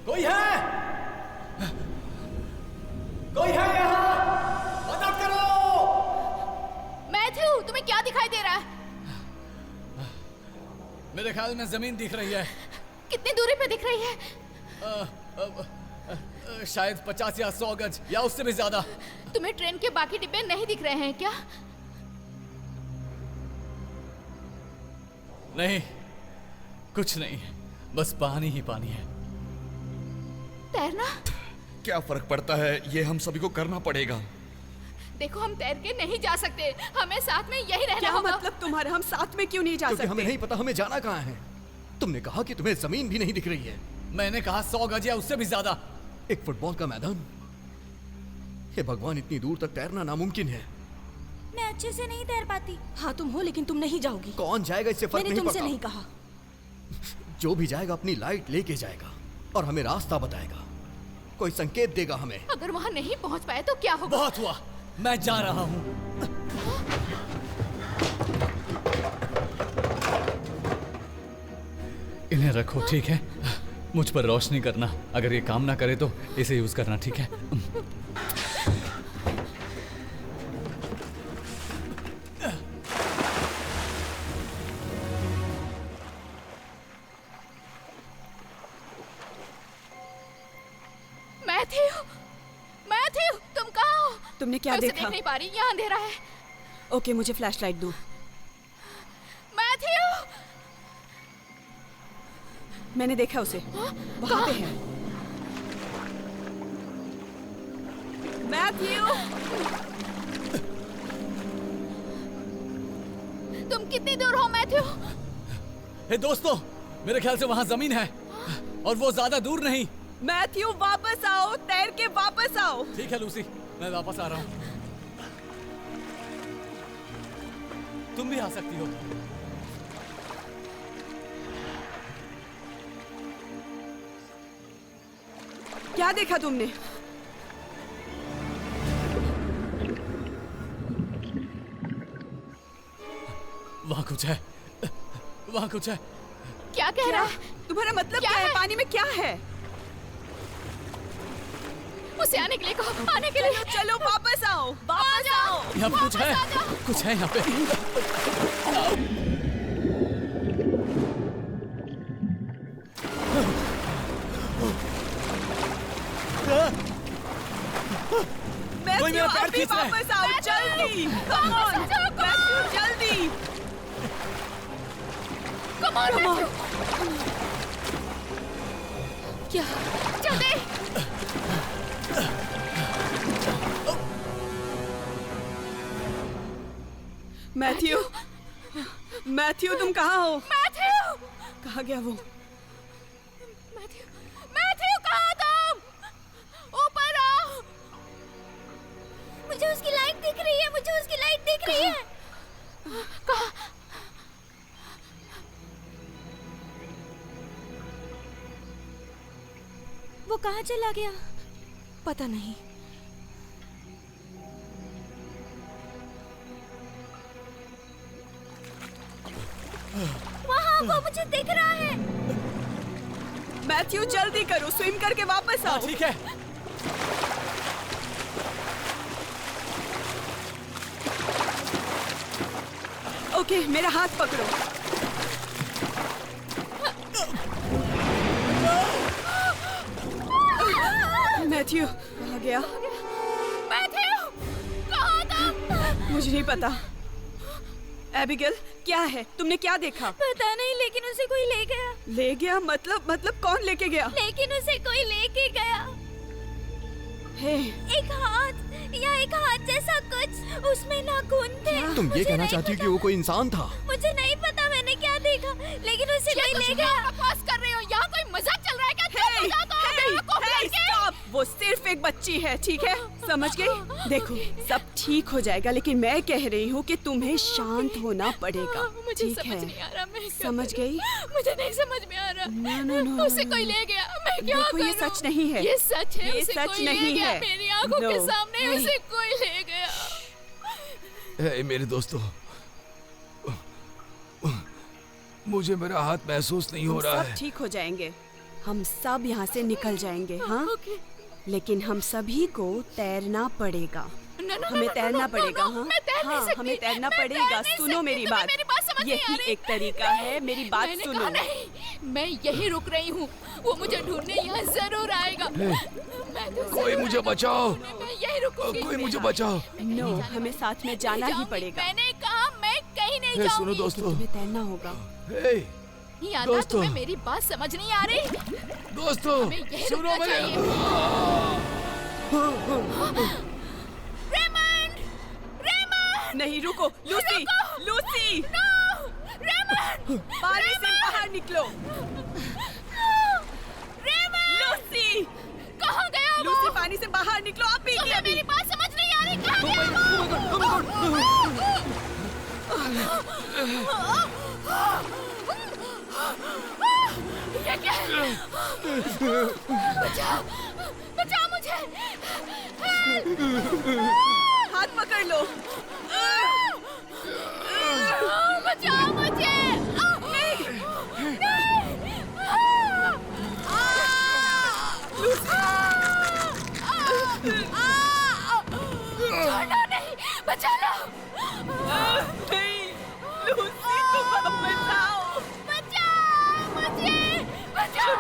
कोई है? कोई है यहाँ? मदद करो! मैथ्यू, तुम्हें क्या दिखाई दे रहा है? मेरे ख्याल में जमीन दिख रही है। कितनी दूरी पे दिख रही है? शायद 50 या 100 गज या उससे भी ज्यादा। तुम्हें ट्रेन के बाकी डिब्बे नहीं दिख रहे हैं क्या? नहीं, कुछ नहीं, बस पानी ही पानी है। तैरना? क्या फर्क पड़ता है, ये हम सभी को करना पड़ेगा। देखो, हम तैर के नहीं जा सकते, हमें साथ में यही रहना होगा। क्या मतलब तुम्हारा? हम साथ में क्यों नहीं जा सकते? हमें नहीं पता हमें जाना कहाँ है। तुमने कहा कि तुम्हें जमीन भी नहीं दिख रही है। मैंने कहा 100 गज या उससे भी ज्यादा। एक फुटबॉल का मैदान? हे भगवान, इतनी दूर तक तैरना नामुमकिन है। मैं अच्छे से नहीं तैर पाती। हाँ, तुम हो, लेकिन तुम नहीं जाओगी। कौन जाएगा, इससे फर्क मैंने नहीं तुमसे पड़ता। नहीं कहा। जो भी जाएगा अपनी लाइट लेके जाएगा और हमें रास्ता बताएगा, कोई संकेत देगा हमें। अगर वहाँ नहीं पहुँच पाए तो क्या होगा? बहुत हुआ, मैं जा रहा हूँ। इन्हें रखो, ठीक है? मुझ पर रोशनी करना, अगर ये काम ना करे तो इसे यूज करना, ठीक है? तुमने क्या मैं उसे देखा? देख नहीं पा रही, यहाँ अंधेरा है। ओके, मुझे फ्लैशलाइट दो। मैथ्यू! मैंने देखा उसे, वहाँ पे है। मैथ्यू! तुम कितनी दूर हो मैथ्यू? हे दोस्तों, मेरे ख्याल से वहाँ जमीन है और वो ज्यादा दूर नहीं। मैथ्यू वापस आओ, तैर के वापस आओ। ठीक है लूसी, मैं वापस आ रहा हूँ। तुम भी आ सकती हो। क्या देखा तुमने? वहाँ कुछ है, वहाँ कुछ है। क्या कह रहा है? तुम्हारा मतलब क्या है? पानी में क्या है? उसे आने के लिए कहो, आने के लिए। चलो वापस आओ, वापस आओ। यहाँ पे कुछ है, कुछ है यहाँ पे। मैथ्यू, मेरा पैर अभी खींच रहा है। वापस आओ, जल्दी। कम ऑन, मैथ्यू, जल्दी। Come on Matthew. क्या? जल्दी। मैथ्यू, मैथ्यू तुम कहाँ हो? मैथ्यू! कहाँ गया वो? मैथ्यू, मैथ्यू कहाँ तुम? ऊपर आओ। मुझे उसकी लाइट दिख रही है, मुझे उसकी लाइट दिख रही है। कहाँ? वो कहाँ चला गया? पता नहीं। वहाँ वो मुझे दिख रहा है। मैथ्यू जल्दी करो, स्विम करके वापस आओ। ठीक है। ओके, मेरा हाथ पकड़ो। मैथ्यू कहाँ गया? मैथ्यू! कहाँ तुम? मुझे नहीं पता। एबिगेल, क्या है? तुमने क्या देखा? पता नहीं, लेकिन उसे कोई ले गया। ले गया? मतलब कौन लेके गया? लेकिन उसे कोई लेके गया। हे, एक हाथ या एक हाथ जैसा कुछ, उसमें नाखून थे। तुम ये कहना चाहती हो कि वो कोई इंसान था? मुझे नहीं पता मैंने क्या देखा, लेकिन उसे कोई ले गया। बकवास कर रहे हो? यहाँ कोई मजाक चल रहा है क्या? स्टॉप! वो सिर्फ एक बच्ची है, ठीक है? समझ गई? देखो, सब ठीक हो जाएगा, लेकिन मैं कह रही हूँ कि तुम्हें शांत होना पड़ेगा। मुझे ठीक समझ है? नहीं आ रहा, मैं क्या समझ करूं? गई? मुझे नहीं समझ में आ रहा। नो, उसे कोई ले गया, मैं क्या देखो, ये करूं? सच नहीं है। ये सच है, ये उसे सच कोई ले नहीं गया, है। मेरी आंखों के No. सामने नहीं। उसे कोई ले गया। ए, मेरे दोस्तों, मुझे मेरा हाथ महसूस नहीं हो रहा सब है। ठीक हो जाएंगे, हम सब यहाँ से निकल जाएंगे। हाँ, लेकिन हम सभी को तैरना पड़ेगा। हमें तैरना पड़ेगा। हाँ, हाँ, हमें तैरना पड़ेगा। सुनो मेरी बात, यही एक तरीका है। मेरी बात मैंने सुनो। कहा नहीं, मैं यही रुक रही हूँ। वो मुझे ढूंढने यहाँ जरूर आएगा। मैं तो कोई जरूर मुझे आएगा बचाओ। ढूंढने, मैं यही रुकूंगी। कोई मुझे बचाओ। नो, हमें साथ में जाना ही पड़ेगा। मैंने कहा मैं कहीं नहीं हे, सुनो जाऊंगी। दोस्तों। तुम्हें तैरना होगा। हे, यादा, दोस्तों। तुम्हें मेरी बात समझ नहीं आ रही? दोस्तों, हमें यही सुनो रुकना मेरे। चाहिए। रेमंड! रेमंड! नहीं, रुको। Lucy, Lucy, no! रेमंड! पानी से बाहर निकलो। रेमंड! लूसी, कहाँ गया वो? लूसी, पानी से बाहर निकलो। अभी तुम्हें मेरी बात समझ नहीं आ रही? कहाँ गया वो? ये क्या है? बचाओ! बचाओ मुझे! हाथ पकड़ लो। बचाओ मुझे! छोड़ना नहीं, बचा लो! नहीं, लूसी, तुम वापस आओ। बचाओ मुझे! बचाओ!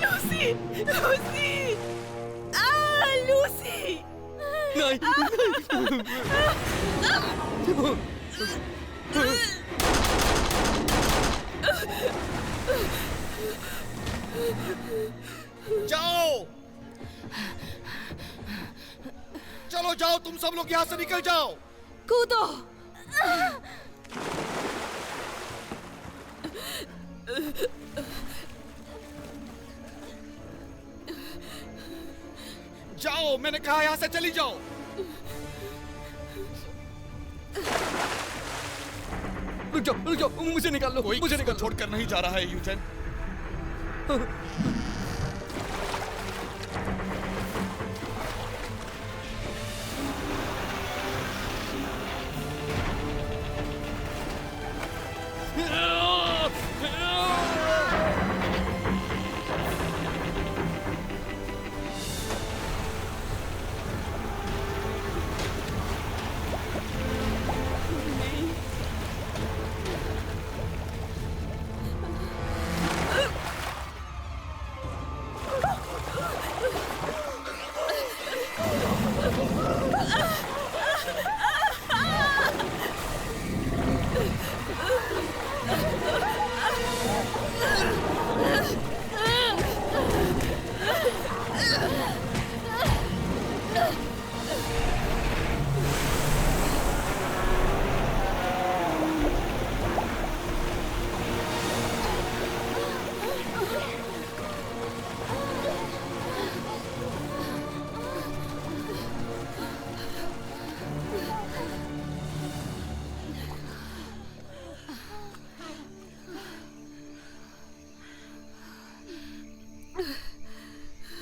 Lucy, Lucy, Lucy. जाओ, चलो जाओ, तुम सब लोग यहाँ से निकल जाओ। कूदो। जाओ, मैंने कहा यहाँ से चली जाओ। रुक जाओ, मुझे निकाल लो, मुझे निकाल। छोड़कर नहीं जा रहा है यूजेन।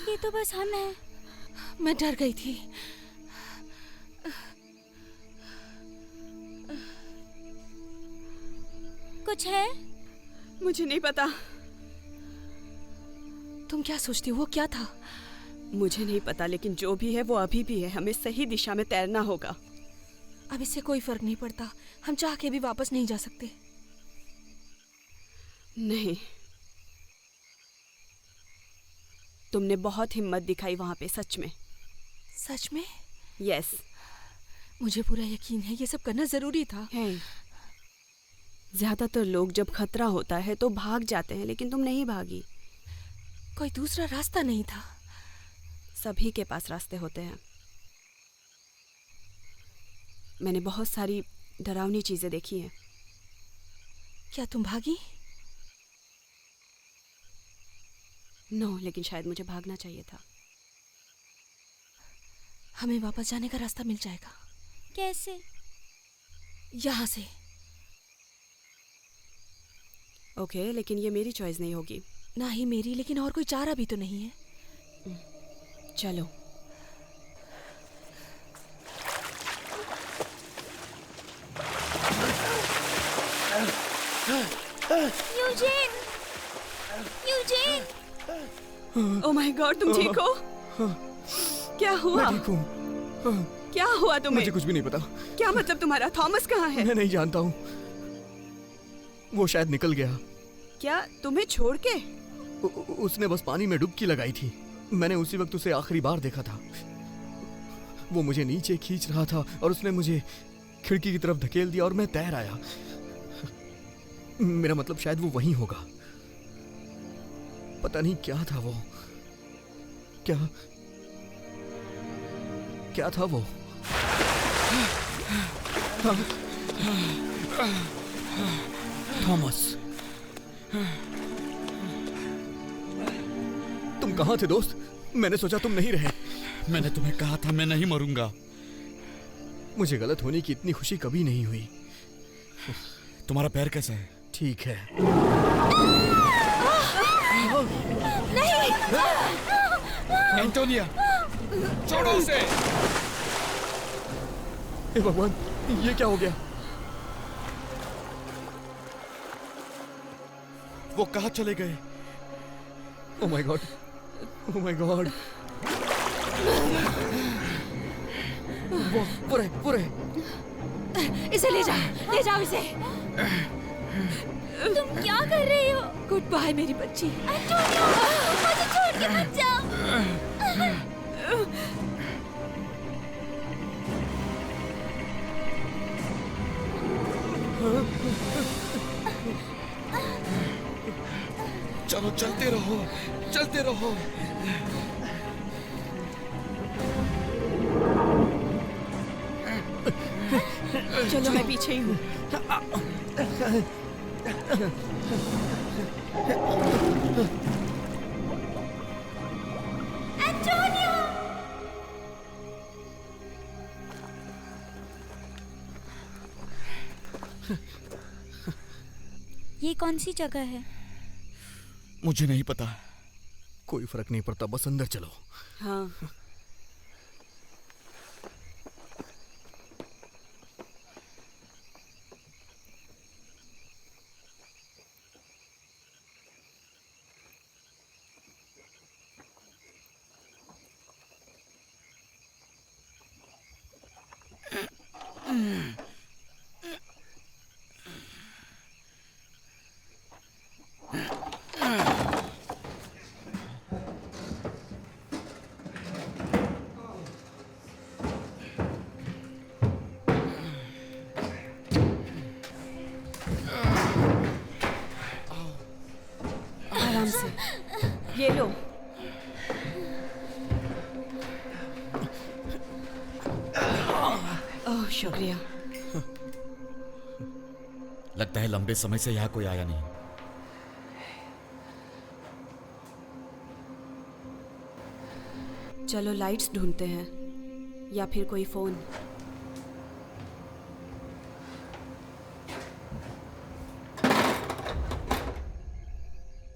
ये तो बस हम हैं। मैं डर गई थी। कुछ है? मुझे नहीं पता। तुम क्या सोचती हो? वो क्या था? मुझे नहीं पता, लेकिन जो भी है वो अभी भी है। हमें सही दिशा में तैरना होगा। अब इससे कोई फर्क नहीं पड़ता। हम चाह के भी वापस नहीं जा सकते। नहीं, तुमने बहुत हिम्मत दिखाई वहां पे, सच में। सच में? यस। मुझे पूरा यकीन है ये सब करना जरूरी था। ज्यादातर लोग जब खतरा होता है तो भाग जाते हैं, लेकिन तुम नहीं भागी। कोई दूसरा रास्ता नहीं था। सभी के पास रास्ते होते हैं। मैंने बहुत सारी डरावनी चीजें देखी हैं। क्या तुम भागी? नो, लेकिन शायद मुझे भागना चाहिए था। हमें वापस जाने का रास्ता मिल जाएगा। कैसे? यहाँ से। ओके, लेकिन ये मेरी चॉइस नहीं होगी। ना ही मेरी, लेकिन और कोई चारा भी तो नहीं है। चलो। यूजेन! यूजेन! ओह माय गॉड, तुम ठीक हो? क्या हुआ? मैं ठीक हूँ। क्या हुआ तुम्हें? मुझे कुछ भी नहीं पता। क्या मतलब तुम्हारा? थॉमस कहाँ है? मैं नहीं जानता हूँ। वो शायद निकल गया। क्या तुम्हें छोड़ के? उसने बस पानी में डुबकी लगाई थी। मैंने उसी वक्त उसे आखिरी बार देखा था। वो मुझे नीचे खींच रहा था और उसने मुझे खिड़की की तरफ धकेल दिया और मैं तैर आया। मेरा मतलब शायद वो वहीं होगा। पता नहीं क्या था वो। क्या था वो? थॉमस, तुम कहाँ थे दोस्त? मैंने सोचा तुम नहीं रहे। मैंने तुम्हें कहा था मैं नहीं मरूंगा। मुझे गलत होने की इतनी खुशी कभी नहीं हुई। तुम्हारा पैर कैसा है? ठीक है। नहीं! एंटोनिया, छोड़ो उसे! हे भगवान, ये क्या हो गया? वो कहाँ चले गए? Oh my God, oh my God! वो रहे। इसे ले जाओ इसे। तुम क्या कर रही हो? गुड बाय मेरी बच्ची। एंटोनियो, मुझे छोड़ के मत जाओ। चलो चलते रहो, चलते रहो। चलो मैं पीछे ही हूँ। एंटोनियो! ये कौन सी जगह है? मुझे नहीं पता। कोई फर्क नहीं पड़ता, बस अंदर चलो। हाँ। आराम से, ये लो। ओह शुक्रिया। लगता है लंबे समय से यहाँ कोई आया नहीं। चलो लाइट्स ढूंढते हैं, या फिर कोई फोन।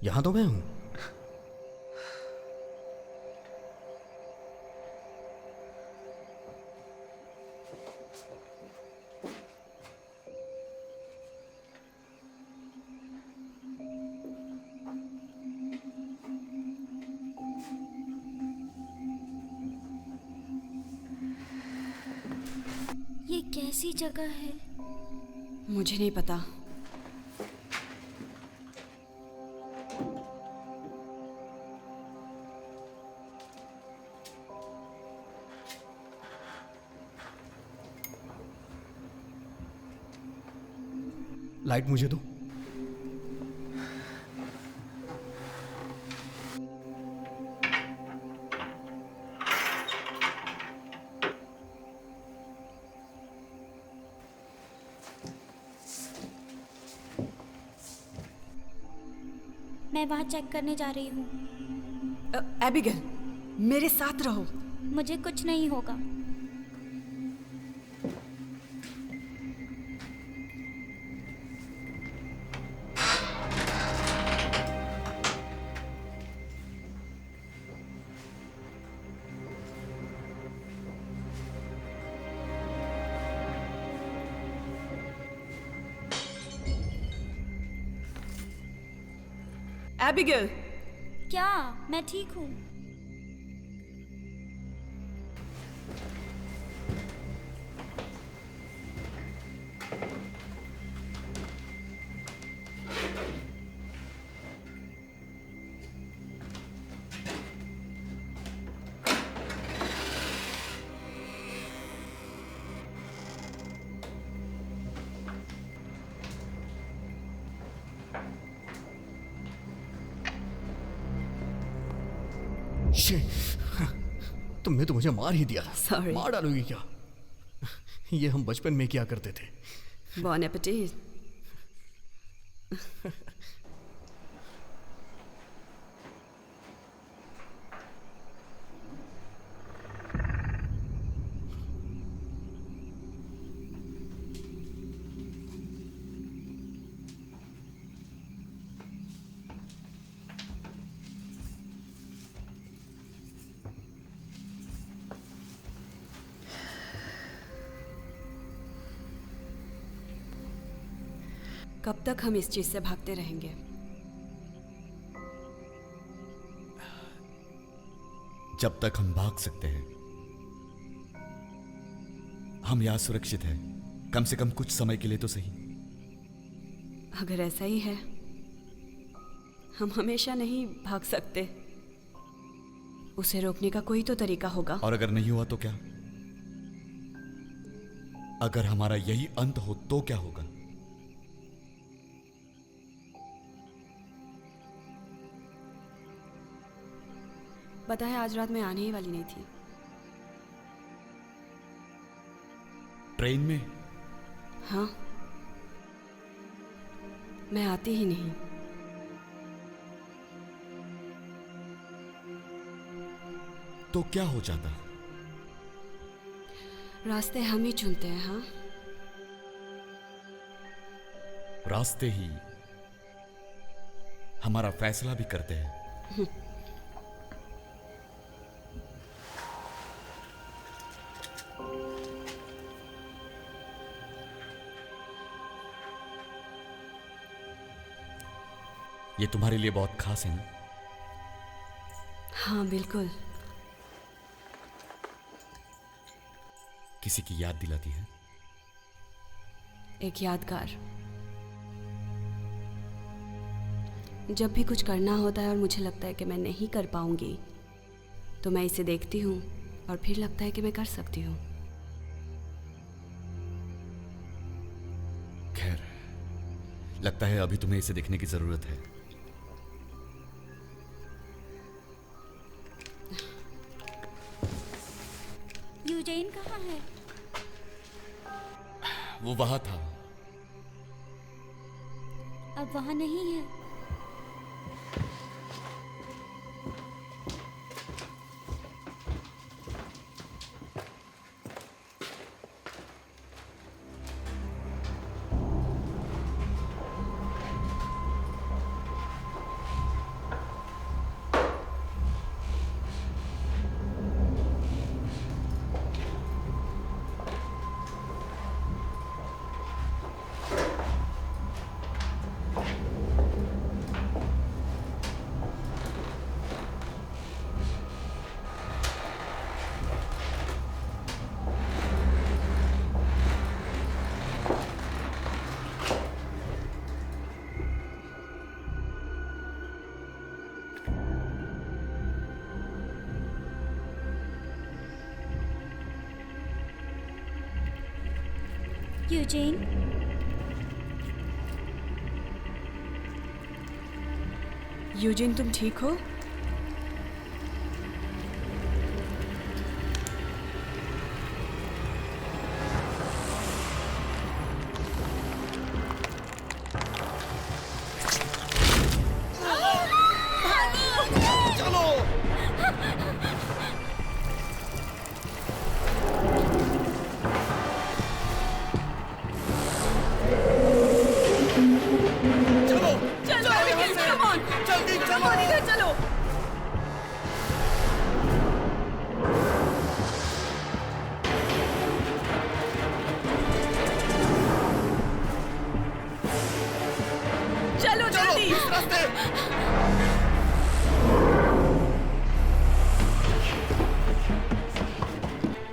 यहाँ तो मैं हूँ। ये कैसी जगह है? मुझे नहीं पता। लाइट मुझे दो। मैं वहाँ चेक करने जा रही हूँ। एबिगेल, मेरे साथ रहो। मुझे कुछ नहीं होगा। एबिगेल, क्या? मैं ठीक हूँ। तुमने तो मुझे मार ही दिया। Sorry. मार डालोगी क्या? ये हम बचपन में क्या करते थे। Bon appetit. कब तक हम इस चीज से भागते रहेंगे? जब तक हम भाग सकते हैं। हम यहाँ सुरक्षित हैं, कम से कम कुछ समय के लिए तो सही। अगर ऐसा ही है, हम हमेशा नहीं भाग सकते। उसे रोकने का कोई तो तरीका होगा। और अगर नहीं हुआ तो क्या? अगर हमारा यही अंत हो तो क्या होगा? पता है, आज रात मैं आने ही वाली नहीं थी। ट्रेन में? हाँ, मैं आती ही नहीं। तो क्या हो जाता? रास्ते हम ही चुनते हैं। हाँ, रास्ते ही हमारा फैसला भी करते हैं। ये तुम्हारे लिए बहुत खास है ना? हाँ बिल्कुल। किसी की याद दिलाती है? एक यादगार। जब भी कुछ करना होता है और मुझे लगता है कि मैं नहीं कर पाऊंगी, तो मैं इसे देखती हूँ और फिर लगता है कि मैं कर सकती हूँ। खैर, लगता है अभी तुम्हें इसे देखने की जरूरत है। यूजेन कहाँ है? वो वहां था। अब वहां नहीं है। यूजेन, यूजिन, तुम ठीक हो?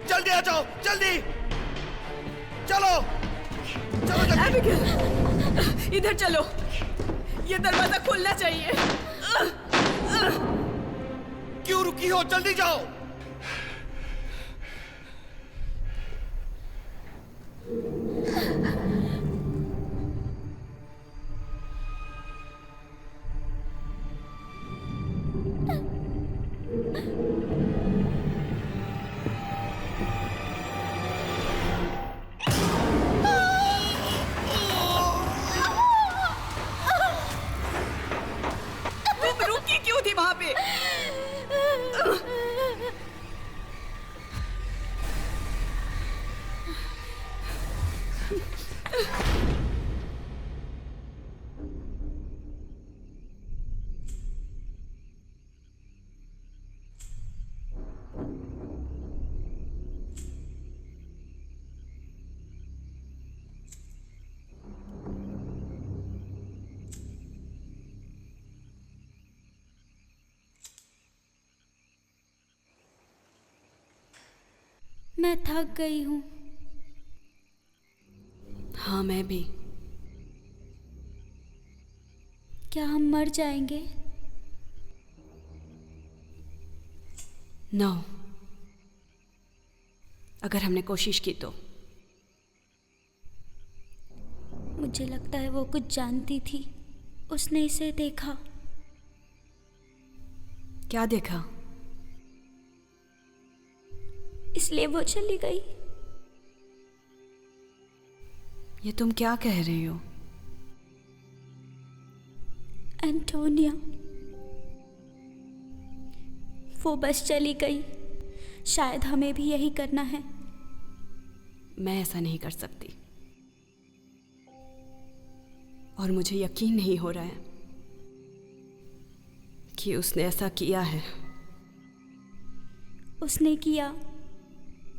जल्दी आ जाओ, जल्दी चलो, चलो जल्दी। एबिगेल, इधर चलो, ये दरवाजा खुलना चाहिए। क्यों रुकी हो? जल्दी जाओ। तुम रुकी क्यों थी वहां पे? मैं थक गई हूँ। हाँ, मैं भी। क्या हम मर जाएंगे? नो। अगर हमने कोशिश की तो। मुझे लगता है वो कुछ जानती थी। उसने इसे देखा। क्या देखा? इसलिए वो चली गई। ये तुम क्या कह रही हो? एंटोनिया, वो बस चली गई। शायद हमें भी यही करना है। मैं ऐसा नहीं कर सकती और मुझे यकीन नहीं हो रहा है कि उसने ऐसा किया है। उसने किया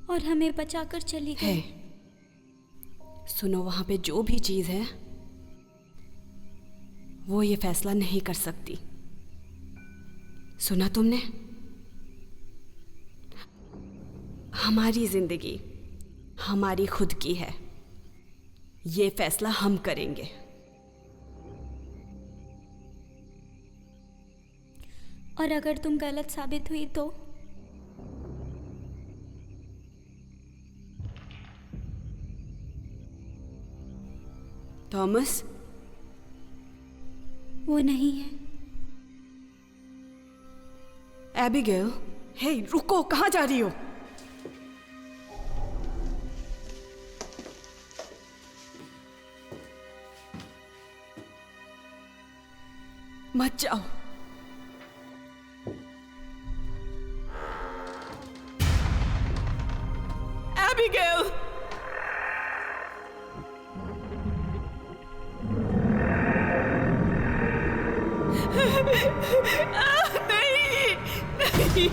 और हमें बचाकर चली गई। सुनो, वहां पे जो भी चीज है वो ये फैसला नहीं कर सकती। सुना तुमने? हमारी जिंदगी हमारी खुद की है। ये फैसला हम करेंगे। और अगर तुम गलत साबित हुई तो? थॉमस? वो नहीं है। एबिगेल, हे रुको, कहाँ जा रही हो? मत जाओ। एबिगेल! नहीं,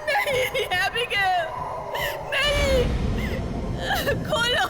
नहीं, नहीं, एबिगेल, नहीं, खोलो।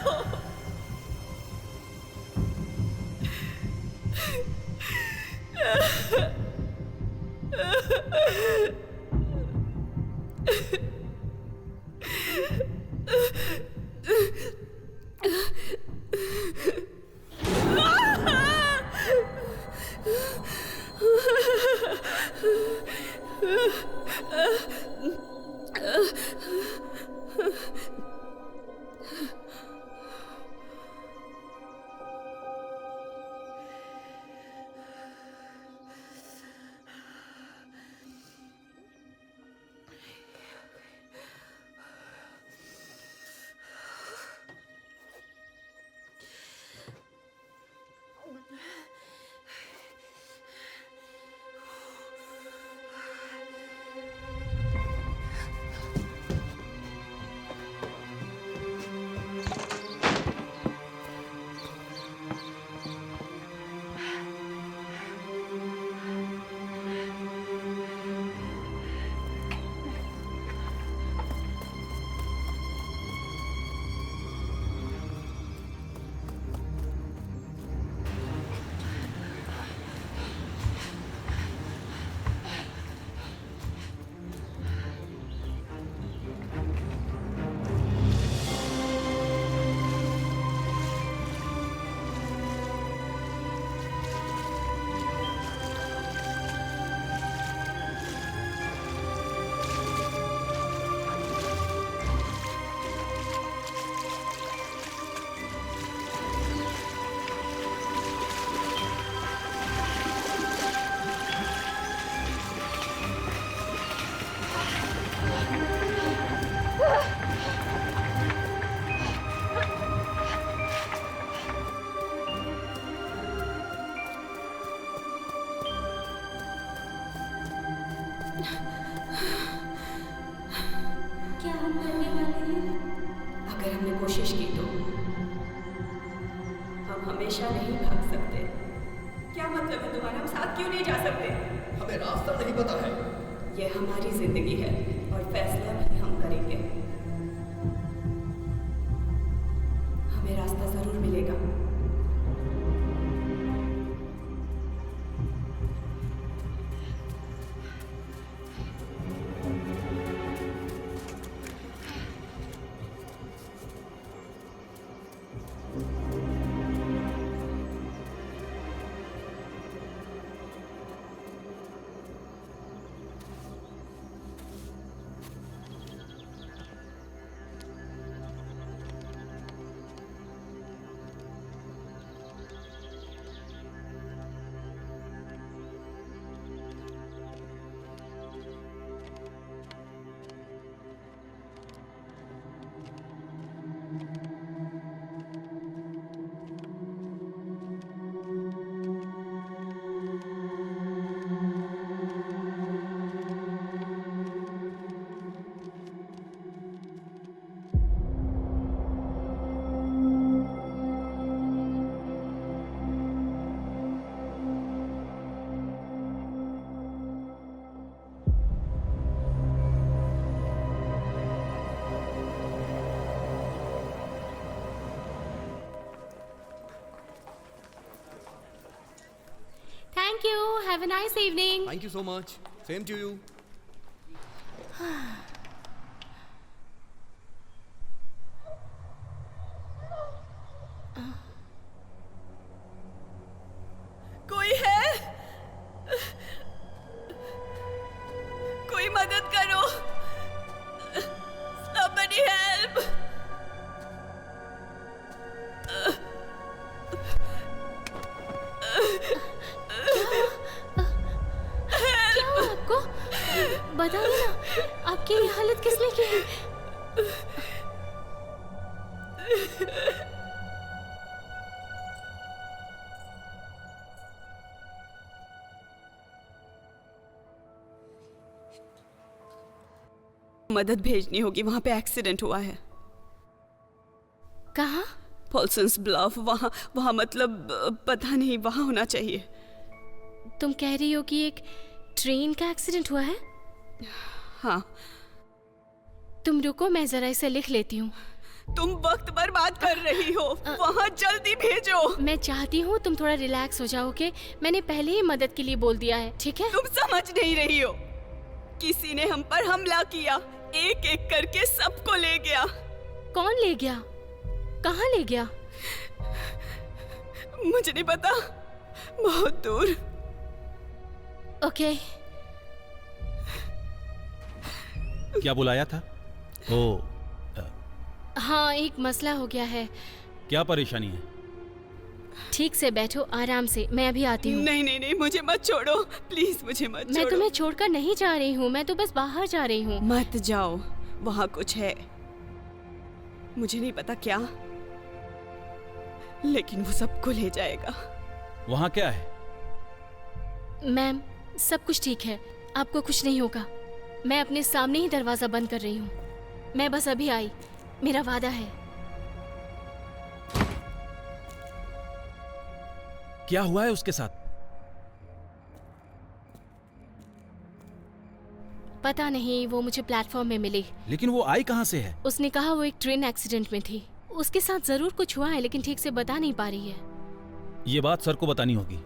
क्या हम करने वाले हैं? अगर हमने कोशिश की तो हम हमेशा नहीं भाग सकते। क्या मतलब है तुम्हारा? हम साथ क्यों नहीं जा सकते? हमें रास्ता नहीं पता है। ये हमारी जिंदगी है और फैसला भी हम करेंगे। हमें रास्ता जरूर मिलेगा। Have a nice evening. Thank you so much. Same to you. कोई है? कोई मदद करो। Somebody help. क्या हुआ आपको? बताइए ना, आपकी ये हालत किसने की है? मदद भेजनी होगी, वहां पे एक्सीडेंट हुआ है। कहाँ? पॉल्सन्स ब्लफ, वहाँ मतलब पता नहीं, वहाँ होना चाहिए। तुम कह रही हो कि एक ट्रेन का एक्सीडेंट हुआ है? हाँ। तुम रुको, मैं जरा इसे लिख लेती हूँ। तुम वक्त बर्बाद कर रही हो, वहाँ जल्दी भेजो। मैं चाहती हूँ तुम थोड़ा रिलैक्स हो जाओ, ओके? मैंने पहले ही मदद के लिए बोल दिया है, ठीक है? तुम समझ नहीं रही हो, किसी ने हम पर हमला किया, एक एक करके सबको ले गया। कौन ले गया? कहाँ ले गया? मुझे नहीं पता, बहुत दूर। ओके। क्या बुलाया था? ओ, हाँ, एक मसला हो गया है। क्या परेशानी है? ठीक से बैठो, आराम से, मैं अभी आती हूँ। नहीं नहीं नहीं, मुझे मत छोड़ो, प्लीज मुझे मत छोड़ो। मैं तुम्हें छोड़कर नहीं जा रही हूँ, मैं तो बस बाहर जा रही हूँ। मत जाओ, वहाँ कुछ है, मुझे नहीं पता क्या, लेकिन वो सबको ले जाएगा। वहाँ क्या है? मैम, सब कुछ ठीक है, आपको कुछ नहीं होगा। मैं अपने सामने ही दरवाजा बंद कर रही हूँ। मैं बस अभी आई, मेरा वादा है। क्या हुआ है उसके साथ? पता नहीं, वो मुझे प्लेटफॉर्म में मिली। लेकिन वो आई कहाँ से है? उसने कहा वो एक ट्रेन एक्सीडेंट में थी। उसके साथ जरूर कुछ हुआ है, लेकिन ठीक से बता नहीं पा रही है। ये बात सर को बतानी होगी।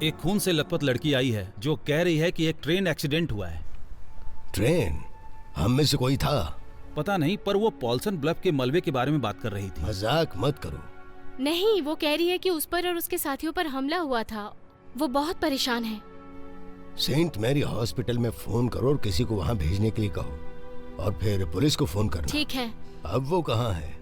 एक खून से लथपथ लड़की आई है जो कह रही है कि एक ट्रेन एक्सीडेंट हुआ है। ट्रेन? हम में से कोई था? पता नहीं, पर वो पॉल्सन ब्लफ के मलबे के बारे में बात कर रही थी। मजाक मत करो। नहीं, वो कह रही है कि उस पर और उसके साथियों पर हमला हुआ था। वो बहुत परेशान है। सेंट मैरी हॉस्पिटल में फोन करो और किसी को वहाँ भेजने के लिए कहो, और फिर पुलिस को फोन करना। ठीक है। अब वो कहाँ है?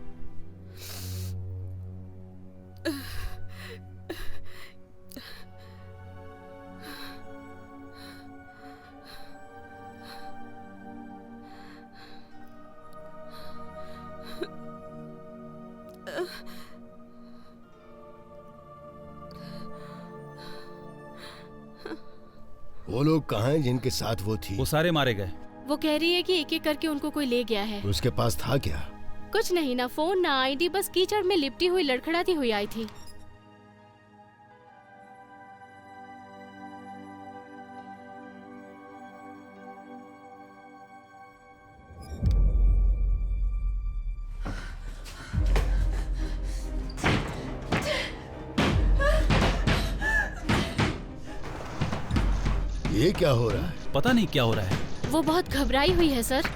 वो लोग कहाँ हैं जिनके साथ वो थी? वो सारे मारे गए। वो कह रही है कि एक एक करके उनको कोई ले गया है। उसके पास था क्या? कुछ नहीं, ना फोन ना आईडी, बस कीचड़ में लिपटी हुई लड़खड़ाती हुई आई थी। ये क्या हो रहा है? पता नहीं क्या हो रहा है। वो बहुत घबराई हुई है सर।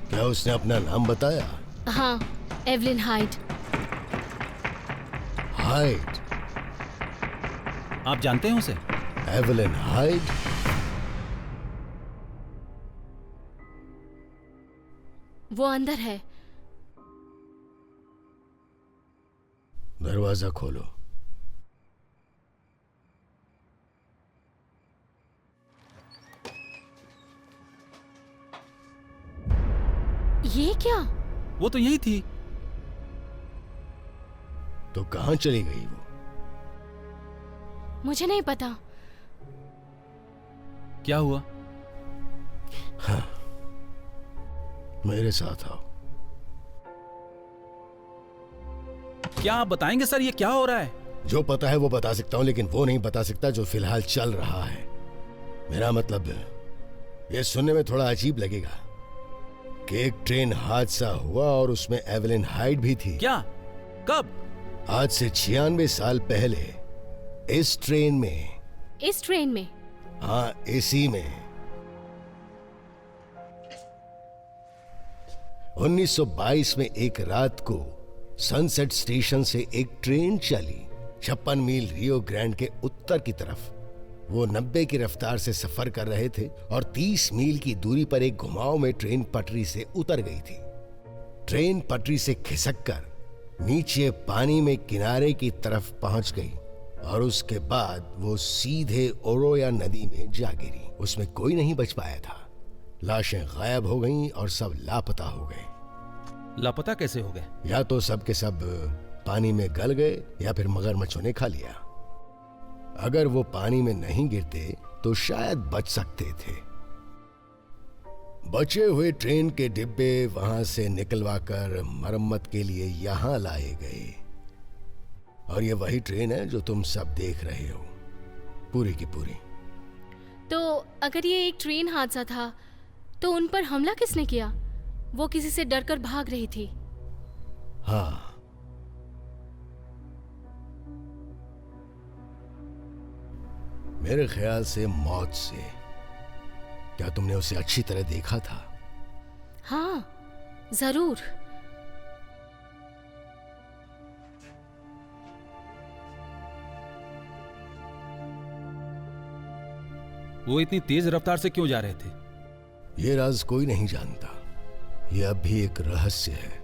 क्या उसने अपना नाम बताया? हाँ, एवलिन हाइड। हाइड? आप जानते हैं उसे? Evelyn hide? वो अंदर है। दरवाजा खोलो। ये क्या? वो तो यही थी। तो कहाँ चली गई वो? मुझे नहीं पता। क्या हुआ? हाँ, मेरे साथ आओ। क्या आप बताएंगे सर, ये क्या हो रहा है? जो पता है वो बता सकता हूँ, लेकिन वो नहीं बता सकता जो फिलहाल चल रहा है। मेरा मतलब ये सुनने में थोड़ा अजीब लगेगा कि एक ट्रेन हादसा हुआ और उसमें एवलिन हाइड भी थी। क्या? कब? आज से 96 साल पहले इस ट्रेन में। इस ट्रेन में? हाँ, इसी में। 1922 में एक रात को सनसेट स्टेशन से एक ट्रेन चली 56 मील रियो ग्रैंड के उत्तर की तरफ। वो 90 की रफ्तार से सफर कर रहे थे और 30 मील की दूरी पर एक घुमाव में ट्रेन पटरी से उतर गई थी। ट्रेन पटरी से खिसककर नीचे पानी में किनारे की तरफ पहुंच गई और उसके बाद वो सीधे ओरोया नदी में जा गिरी। उसमें कोई नहीं बच पाया था। लाशें गायब हो गईं और सब लापता हो गए। लापता कैसे हो गए? या तो सब के सब पानी में गल गए या फिर मगरमच्छों ने खा लिया। अगर वो पानी में नहीं गिरते तो शायद बच सकते थे। बचे हुए ट्रेन के डिब्बे वहां से निकलवाकर मरम्मत के लिए यहां लाए गए। और ये वही ट्रेन है जो तुम सब देख रहे हो, पूरी की पूरी। तो अगर ये एक ट्रेन हादसा था तो उन पर हमला किसने किया? वो किसी से डरकर भाग रही थी। हाँ, मेरे ख्याल से मौत से। क्या तुमने उसे अच्छी तरह देखा था? हाँ, जरूर। वो इतनी तेज रफ्तार से क्यों जा रहे थे? ये राज कोई नहीं जानता। ये अब भी एक रहस्य है।